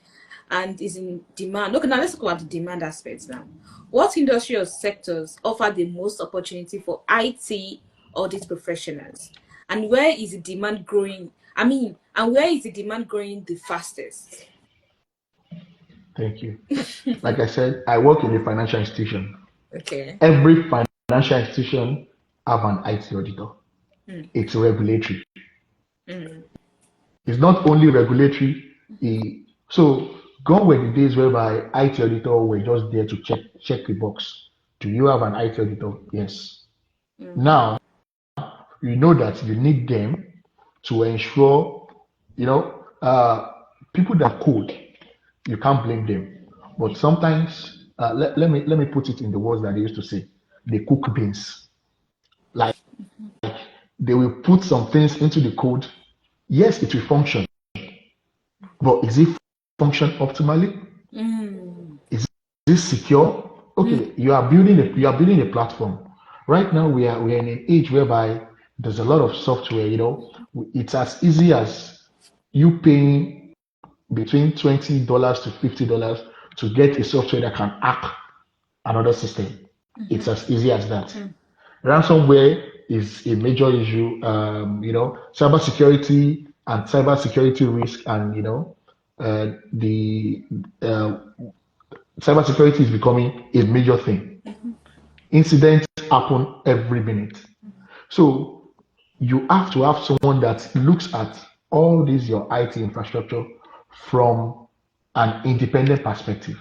and is in demand. Okay, now let's talk about the demand aspects now. What industry or sectors offer the most opportunity for IT audit professionals? And where is the demand growing? I mean, and where is the demand growing the fastest? Thank you. Like I said, I work in a financial institution. Okay. Every financial institution have an IT auditor. Mm. It's regulatory. Mm. It's not only regulatory. So gone were the days whereby IT auditor were just there to check the box. Do you have an IT auditor? Yes. Mm. Now you know that you need them to ensure, you know, people that code, you can't blame them. But sometimes, let me put it in the words that they used to say, they cook beans. Like they will put some things into the code. Yes, it will function, but is it function optimally? Mm. Is it secure? Mm. Okay, you are building a platform. Right now we are in an age whereby there's a lot of software, it's as easy as you paying between $20 to $50 to get a software that can hack another system. It's as easy as that. Mm. Ransomware is a major issue. Cybersecurity and cybersecurity risk, and the uh, cybersecurity is becoming a major thing. Incidents happen every minute. So you have to have someone that looks at all this your IT infrastructure from an independent perspective.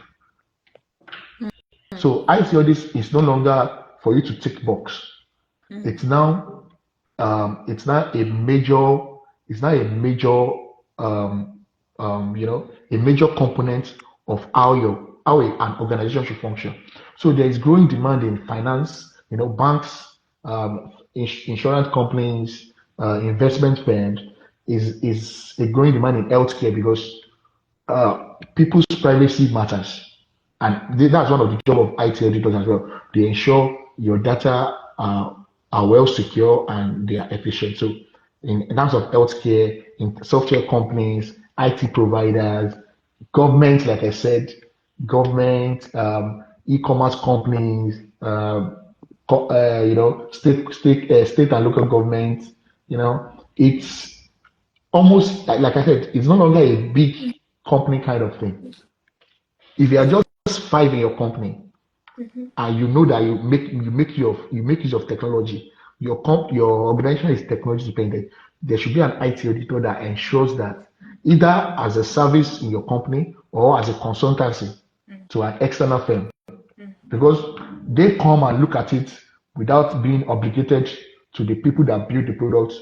So IT audit is no longer for you to tick box. Mm. It's now it's not a major it's not a major a major component of an organization should function. So there is growing demand in finance, banks, insurance companies, investment firms, is a growing demand in healthcare because people's privacy matters. And that's one of the job of IT auditors as well. They ensure your data are well secure and they are efficient. So in terms of healthcare, in software companies, IT providers, government, like I said, government, e-commerce companies, state and local government, it's almost like I said, it's no longer a big company kind of thing. If you are just five in your company Mhm. and you know that you make use of technology, your organization is technology dependent, there should be an IT auditor that ensures that either as a service in your company or as a consultancy Mm. to an external firm, Mm. because they come and look at it without being obligated to the people that build the product.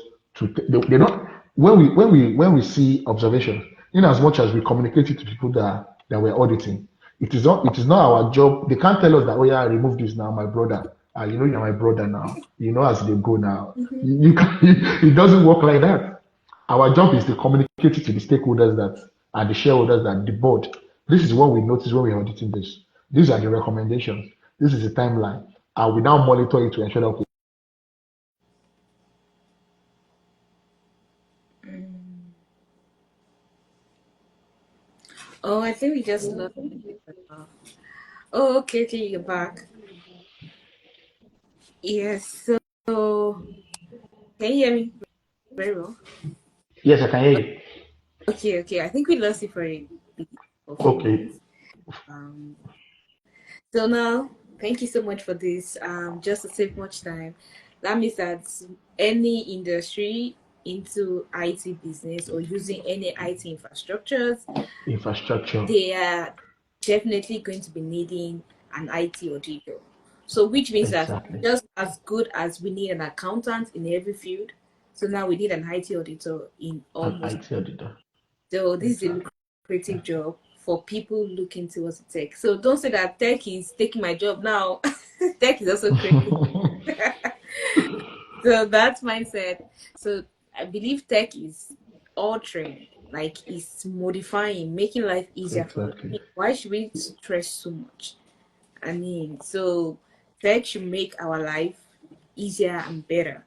They don't, when we see observations, in as much as we communicate it to people that we're auditing, it is not our job. They can't tell us that, oh yeah, remove this now, my brother. You're my brother now. As they go now. Mhm. You can, it doesn't work like that. Our job is to communicate it to the stakeholders that and the shareholders that the board. This is what we notice when we're auditing this. These are the recommendations. This is the timeline. And we now monitor it to ensure that okay. Mm. Oh, I think we just lost. Oh, okay, okay, you're back. Yes. So, can you hear me very well? Yes, I can hear you. Okay, okay. I think we lost you for a few Okay. minutes. Um, so now, thank you so much for this. Just to save much time, that means that any industry into IT business or using any IT infrastructures, Infrastructure. they are definitely going to be needing an IT auditor. So, which means that Exactly. just as good as we need an accountant in every field, so now we need an IT auditor in An almost. IT auditor. So this is a Exactly. lucrative job for people looking towards tech. So don't say that tech is taking my job now. Tech is also crazy. So that mindset. So I believe tech is altering, like it's modifying, making life easier for us. I Exactly. mean, why should we stress so much? I mean, so tech should make our life easier and better.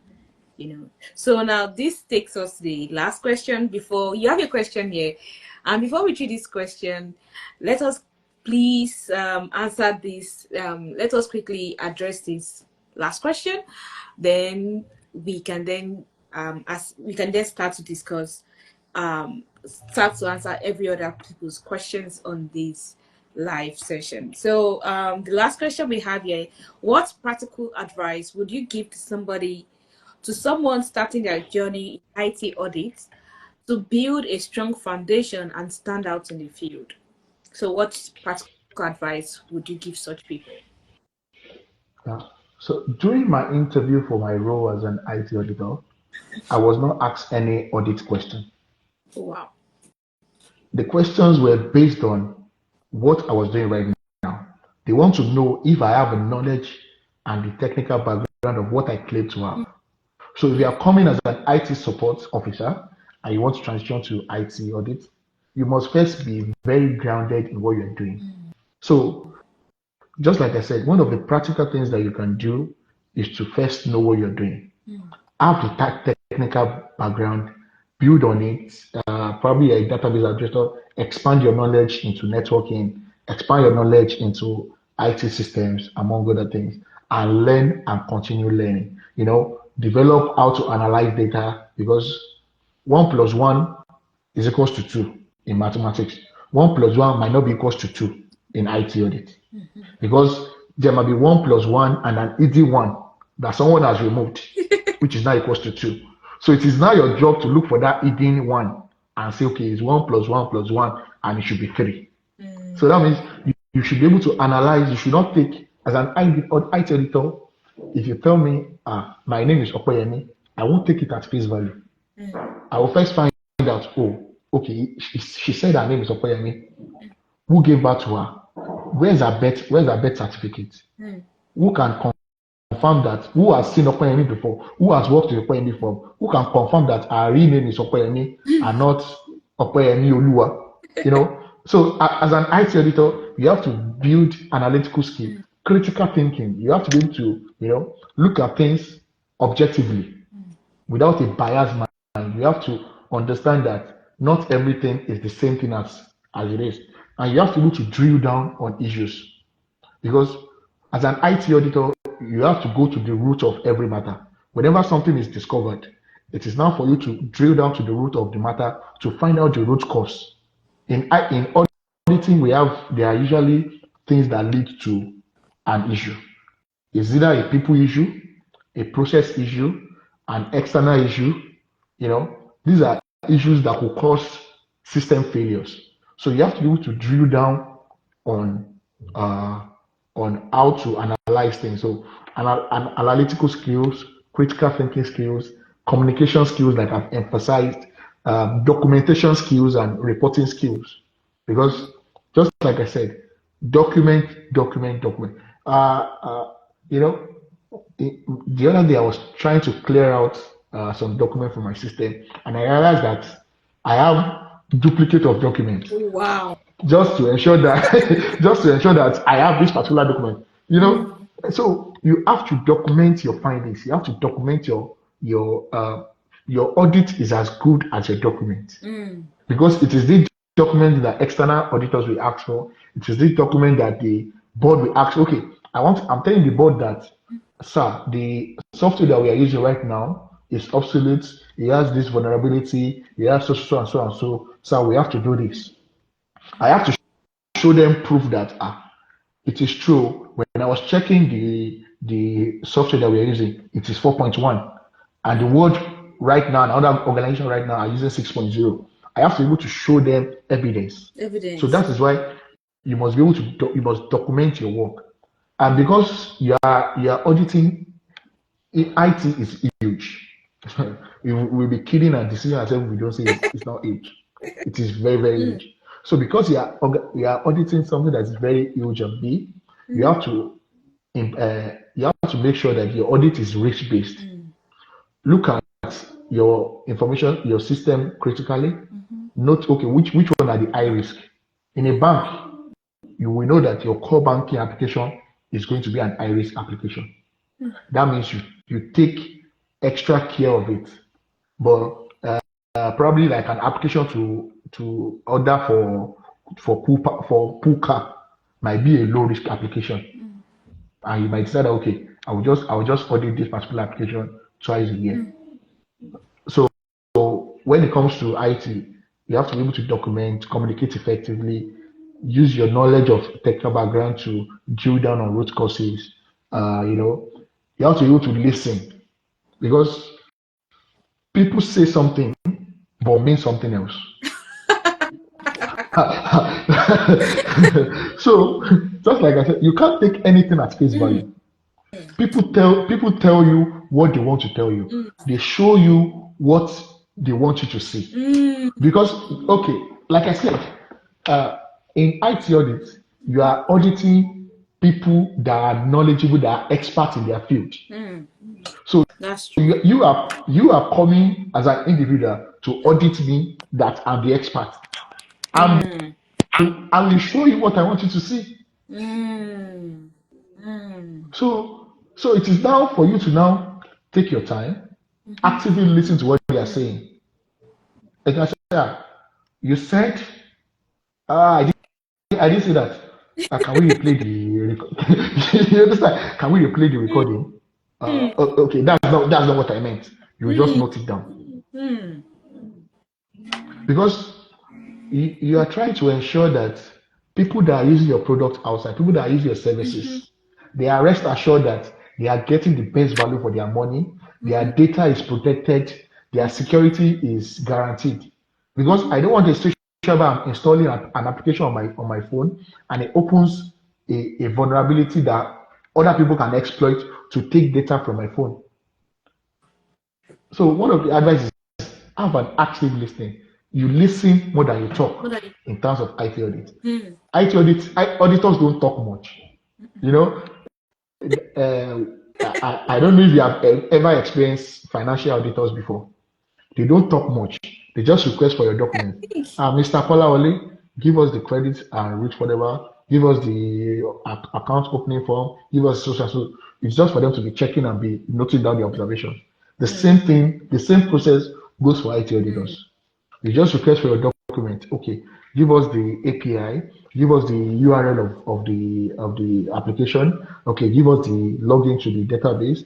So now this takes us to the last question. Before you have a question here, and before we treat this question, let us please answer this. Let us quickly address this last question. Then we can then start to discuss, start to answer every other people's questions on this. live session. So the last question we have here: what practical advice would you give to someone starting their journey in IT audits to build a strong foundation and stand out in the field? So what practical advice would you give such people? Yeah. So during my interview for my role as an IT auditor, I was not asked any audit question. Wow. The questions were based on what I was doing right now. They want to know if I have the knowledge and the technical background of what I claim to have. So if you are coming as an IT support officer and you want to transition to IT audit, you must first be very grounded in what you're doing. So just like I said, one of the practical things that you can do is to first know what you're doing. Have the technical background, build on it, probably a database administrator, expand your knowledge into networking, expand your knowledge into IT systems, among other things, and learn and continue learning. Develop how to analyze data because 1 plus 1 is equals to 2 in mathematics. 1 plus 1 might not be equals to 2 in IT audit because there might be 1 plus 1 and an hidden one that someone has removed, which is now equals to 2. So it is now your job to look for that hidden one and say, okay, it's 1 plus 1 plus 1 and it should be 3. So that means you should be able to analyze. You should not take, as an IT editor, if you tell me, my name is Okoyemi, I won't take it at face value. I will first find out, oh, okay, she said her name is Okoyemi. Who gave birth to her? Where's her birth certificate? Who can confirm that? Who has seen Okoyemi before? Who has worked with Okoyemi before? Who can confirm that her real name is Okoyemi and not Okoyemi Oluwa? So as an IT auditor, you have to build analytical skill, critical thinking. You have to be able to, look at things objectively without a biased mind. You have to understand that not everything is the same thing as it is. And you have to be able to drill down on issues. Because as an IT auditor, you have to go to the root of every matter. Whenever something is discovered, it is now for you to drill down to the root of the matter to find out the root cause. In auditing, there are usually things that lead to an issue. It's either a people issue, a process issue, an external issue. These are issues that will cause system failures. So you have to be able to drill down on uh, on how to analyze things. So analytical skills, critical thinking skills, communication skills, like I've emphasized, documentation skills, and reporting skills. Because just like I said, document, document, document. You know, the other day I was trying to clear out some document from my system, and I realized that I have duplicate of documents Wow. just to ensure that I have this particular document. So you have to document your findings. You have to document your audit is as good as your document because it is the document that external auditors will ask for. It is the document that the board will ask. Okay, I'm telling the board that, sir, the software that we are using right now is obsolete. It has this vulnerability. It has so and so and so. So we have to do this. I have to show them proof that it is true. When I was checking the software that we are using, it is 4.1, and the world right now, and other organizations right now are using 6.0. I have to be able to show them evidence. So Evidence. that is why you must be able to you must document your work, and because you are auditing, IT is huge. We'll be kidding and deceiving ourselves if we don't say it's not huge. It is very, very huge. So because you are auditing something that is very huge and big, you have to make sure that your audit is risk based. Look at your information, your system critically. Note, okay, which one are the high risk. In a bank, you will know that your core banking application is going to be an high risk application. That means you take extra care of it. But probably like an application to order for pool car might be a low risk application, and you might decide that, okay, I will just audit this particular application twice a year. So when it comes to IT, you have to be able to document, communicate effectively, use your knowledge of technical background to drill down on root causes. You have to be able to listen because people say something but mean something else. So just like I said, you can't take anything at face Mm, value. People tell you what they want to tell you. mm, They show you what they want you to see. mm, Because okay, like I said, uh, in IT audit, you mm, are auditing people that are knowledgeable, that are experts in their field. mm. So That's true. you are coming as an individual to audit me that I'm the expert. I'm Mm, I will show you what I want you to see. mm, mm, So it is now for you to now take your time, mhm, actively listen to what they are mm. saying. Like I said, you said, I didn't say that. Can we replay the you understand? Can we replay the recording? Mm, Okay, that's not what I meant. You just mm, note it down mm, because you are trying to ensure that people that are using your product outside, people that are using your mhm, services, they are rest assured that they are getting the best value for their money, mhm, their data is protected, their mhm, security is guaranteed. Because mhm. I don't want a situation where I'm installing an application on my phone and it opens a vulnerability that other people can exploit to take data from my phone. So one of the advice is have an active listening. You listen more than you What talk are you? in terms of IT audit. Mm, Auditors don't talk much. You know, uh, I don't know if you have ever experienced financial auditors before. They don't talk much. They just request for your document. think. Mr. Kolawole, give us the credits and reach whatever. Give us the account opening form. Give us social. So it's just for them to be checking and be noting down the observations. The Mm, same thing, the same process goes for IT mm, auditors. You just request for your document. Okay, give us the API, give us the URL of the application. Okay, give us the login to the database.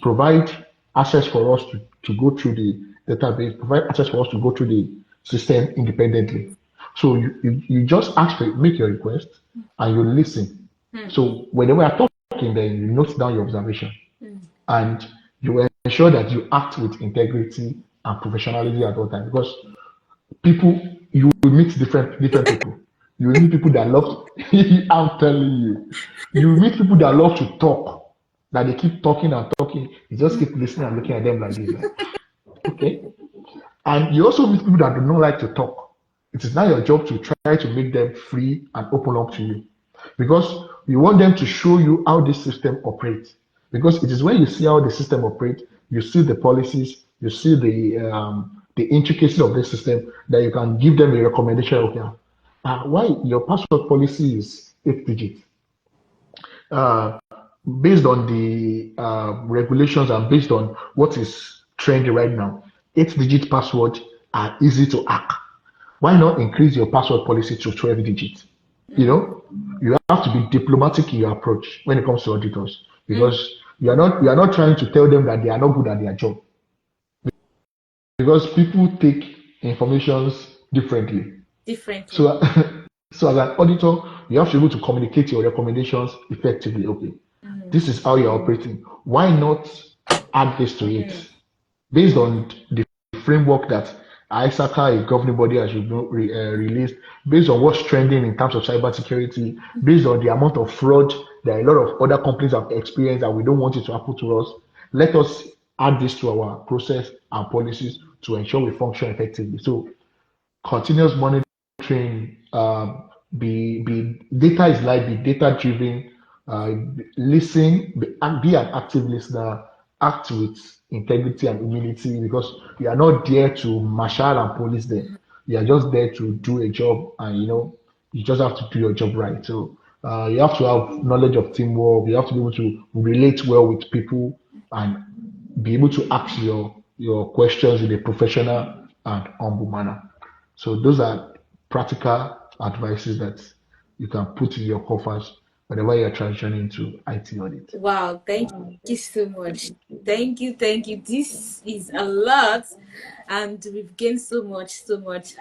Provide access for us to go through the database. Provide access for us to go through the system independently. So you just ask for make your request and you listen. mm, So whenever we are talking, then you note down your observation mm. and you ensure that you act with integrity and professionalism at all times because people you will meet different people. You will meet people that love I'm telling you. You will meet people that love to talk. That they keep talking and talking. You just keep listening and looking at them like this. Like, okay. And you also meet people that do not like to talk. It is now your job to try to make them free and open up to you. Because you want them to show you how this system operates. Because it is when you see how the system operates, you see the policies, you see the intricacies of this system, that you can give them a recommendation. Okay, why your password policy is 8 digits? Uh, Based on the regulations and based on what is trending right now, 8 digit passwords are easy to hack. Why not increase your password policy to 12 digits? You Mm, know, you have to be diplomatic in your approach when it comes to auditors mm. because you are not trying to tell them that they are not good at their job because people take informations differently. Differently. So, so as an auditor, you have to be able to communicate your recommendations effectively. Okay, Mm, this is how you're operating. Why not add this to it? mm, Based on the framework that ISACA, a governing body, has released, based on what's trending in terms of cybersecurity, based on the amount of fraud that a lot of other companies have experienced that we don't want it to happen to us, let us add this to our process and policies to ensure we function effectively. So continuous monitoring, be data is like be data driven, uh, listen, be an active listener, act with integrity and humility because you are not there to marshal and police them. You are just there to do a job, and you just have to do your job right. So you have to have knowledge of teamwork. You have to be able to relate well with people and be able to ask your questions in a professional and humble manner. So those are practical advices that you can put in your coffers whenever you're transitioning into IT audit. Wow, thank you so much. Thank you, thank you. This is a lot, and we've gained so much, so much.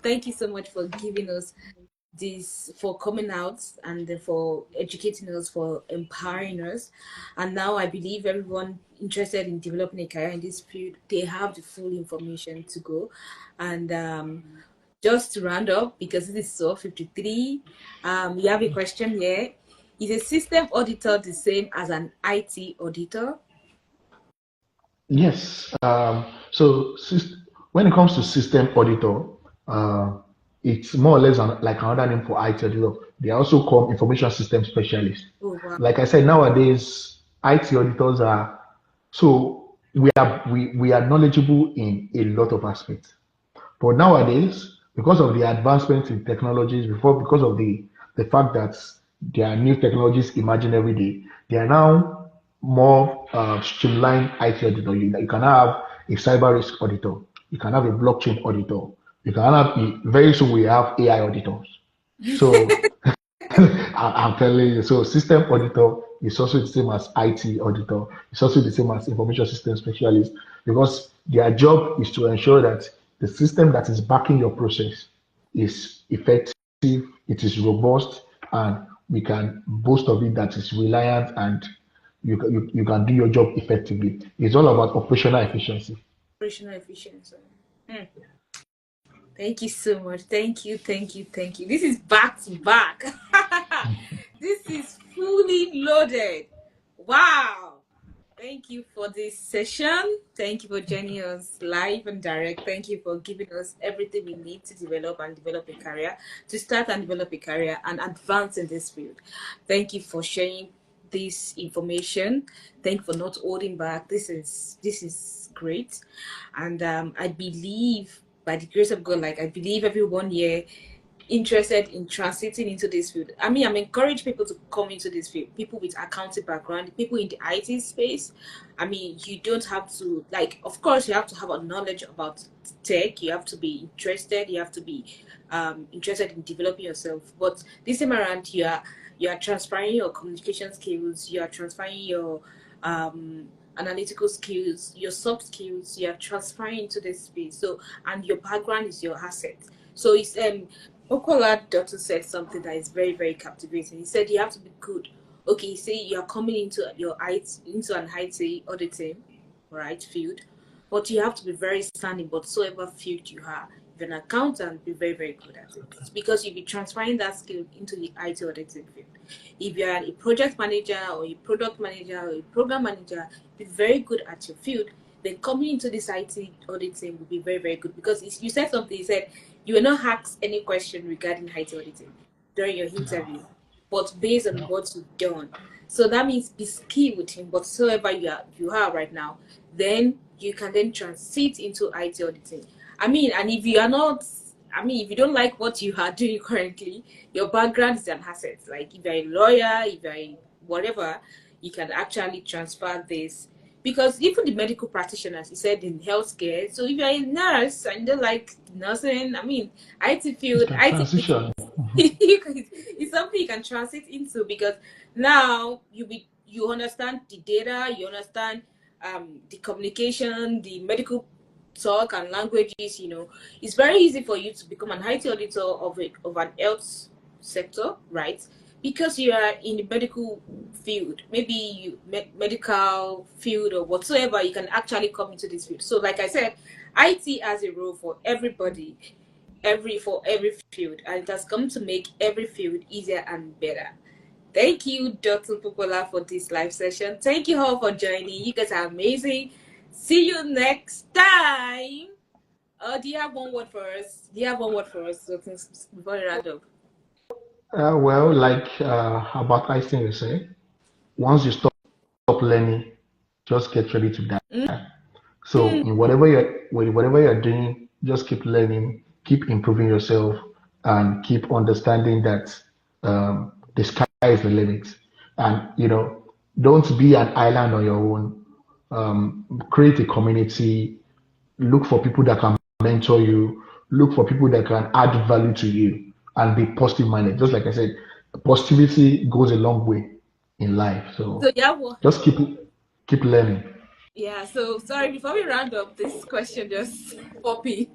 Thank you so much for giving us this for coming out and for educating us, for empowering us. And now I believe everyone interested in developing a career in this field, they have the full information to go. And just to round up, because this is so 53, you have a question here. Is a system auditor the same as an IT auditor? Yes. When it comes to system auditor, uh, it's more or less like another name for IT auditor. They are also called information system specialists. Oh, wow. Like I said, nowadays IT auditors are we are knowledgeable in a lot of aspects. But nowadays, because of the advancements in technologies, because of the fact that there are new technologies emerging every day, they are now more streamlined IT auditor. You can have a cyber risk auditor. You can have a blockchain auditor. You can have very soon we have AI auditors. So I'm telling you, so system auditor is also the same as IT auditor. It's also the same as information system specialist because their job is to ensure that the system that is backing your process is effective, it is robust, and we can boast of it that is reliant and you can do your job effectively. It's all about operational efficiency. Operational efficiency. Hmm. Thank you so much. Thank you, thank you, thank you. This is back to back. This is fully loaded. Wow. Thank you for this session. Thank you for joining us live and direct. Thank you for giving us everything we need to develop and develop a career, to start and develop a career and advance in this field. Thank you for sharing this information. Thank you for not holding back. This is great. And I believe by the grace of God, like I believe everyone here interested in transiting into this field. I mean, I'm encouraging people to come into this field. People with accounting background, people in the IT space. I mean, you don't have to like. Of course, you have to have a knowledge about tech. You have to be interested. You have to be interested in developing yourself. But this time around, you are transferring your communication skills. You are transferring your analytical skills, your soft skills. You are transferring into this space. So, and your background is your asset. So it's Okola Dotun said something that is very, very captivating. He said you have to be good. Okay, say you are coming into into an IT auditing, right, field, but you have to be very standing in whatsoever field you are. If you're an accountant, be very, very good at it. It's because you'll be transferring that skill into the IT auditing field. If you're a project manager or a product manager or a program manager, be very good at your field. Then coming into this IT auditing will be very, very good because you said something. You said you will not ask any question regarding IT auditing during your interview, but based on what you've done. So that means be skilled in whatsoever you are right now. Then you can then transit into IT auditing. I mean, and if you are not, I mean, if you don't like what you are doing currently, your background is an asset. Like if you're a lawyer, if you're a whatever, you can actually transfer this because even the medical practitioners, he said in healthcare. So if you're a nurse and you don't like nursing, I mean, IT You field, can IT transition. it's something you can transit into because now you understand the data, you understand the communication, the medical talk and languages. It's very easy for you to become an IT auditor of an health sector, right? Because you are in the medical field, maybe medical field or whatsoever, you can actually come into this field. So, like I said, IT has a role for everybody, every field, and it has come to make every field easier and better. Thank you, Dr. Popoola, for this live session. Thank you all for joining. You guys are amazing. See you next time. Do you have one word for us? Do you have one word for us, Dr. Before we round up? Well, like about Einstein, you say, once you stop learning, just get ready to die. So Mm. in whatever you're doing, just keep learning, keep improving yourself, and keep understanding that the sky is the limit. And don't be an island on your own. Create a community. Look for people that can mentor you. Look for people that can add value to you, and be positive minded. Just like I said, positivity goes a long way in life. So So you have one. just keep learning. Yeah, so sorry, before we round up, this question just popping.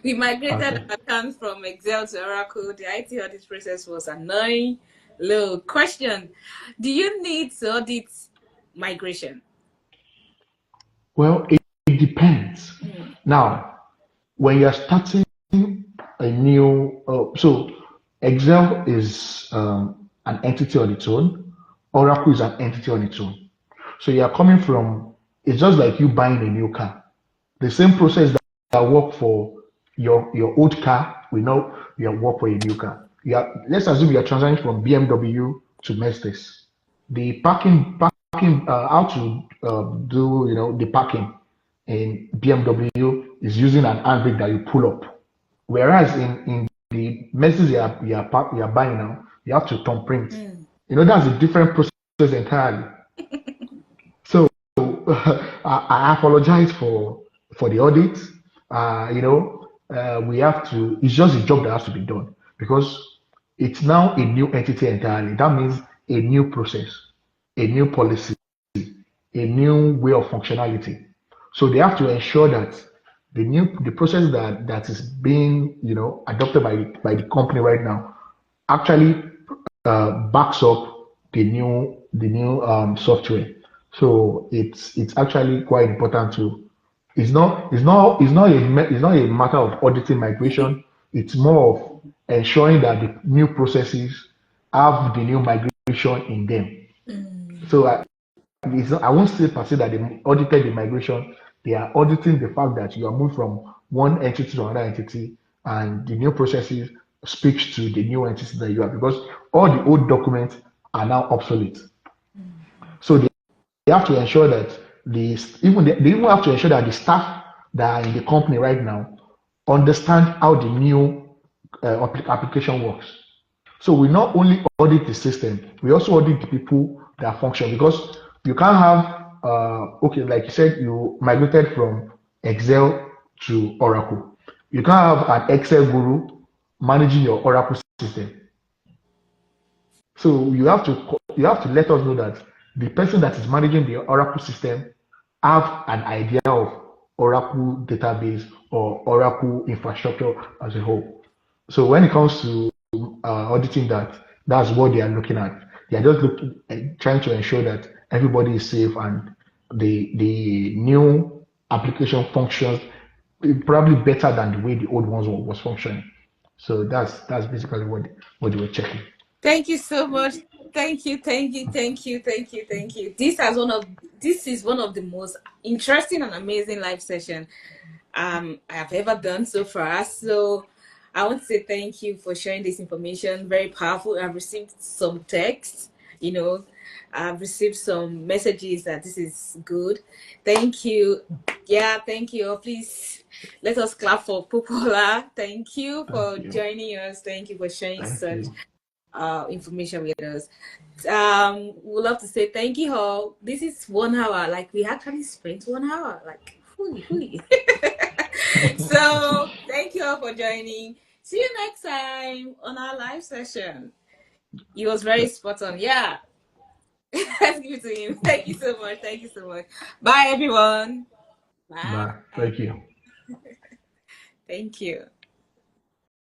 We migrated Okay. our account from Excel to Oracle. The IT audit process was annoying. Low question. Do you need to audit migration? Well, it depends. Mm, Now, when you're starting a new, so Excel is an entity on its own, Oracle is an entity on its own. So you're coming from, it's just like you buying a new car. The same process that work for your old car, we know you work for a new car. Let's assume you're transitioning from BMW to Mercedes. The parking, how to do the parking in BMW is using an handbrake that you pull up. Whereas in the Mercedes you are buying now, you have to thumb print. mm. That's a different process entirely. So I apologize for the audit. We have to. It's just a job that has to be done because it's now a new entity entirely. That means a new process, a new policy, a new way of functionality. So they have to ensure that the process that is being adopted by the company right now actually backs up the new software. So it's actually quite important to. It's not a matter of auditing migration. It's more of ensuring that the new processes have the new migration in them. Mm. So I won't say per se that they audited the migration. They are auditing the fact that you are moved from one entity to another entity, and the new processes speaks to the new entity that you are because all the old documents are now obsolete. So they have to ensure that they even have to ensure that the staff that are in the company right now understand how the new application works. So we not only audit the system, we also audit the people that function because you can't have okay, like you said, you migrated from Excel to Oracle. You can't have an Excel guru managing your Oracle system. So you have to let us know that the person that is managing the Oracle system have an idea of Oracle database or Oracle infrastructure as a whole. So when it comes to auditing that, that's what they are looking at. They are just trying to ensure that everybody is safe and the new application functions probably better than the way the old ones was functioning. So that's basically what they were checking. Thank you so much. Thank you, thank you, thank you, thank you, thank you. This is one of the most interesting and amazing live session I have ever done so far. So I want to say thank you for sharing this information. Very powerful. I've received some text, you know, I've received some messages that this is good. Thank you. Yeah, thank you. Please let us clap for Popoola. Thank you Thank for you. joining us. Thank you for sharing Thank such you. information with us. We'd love to say thank you all. This is 1 hour. Like we actually spent 1 hour. Like fully. So thank you all for joining. See you next time on our live session. He was very spot on. Yeah. Let's give it to him. Thank you so much. Thank you so much. Bye everyone. Bye. Bye. Thank you. Thank you.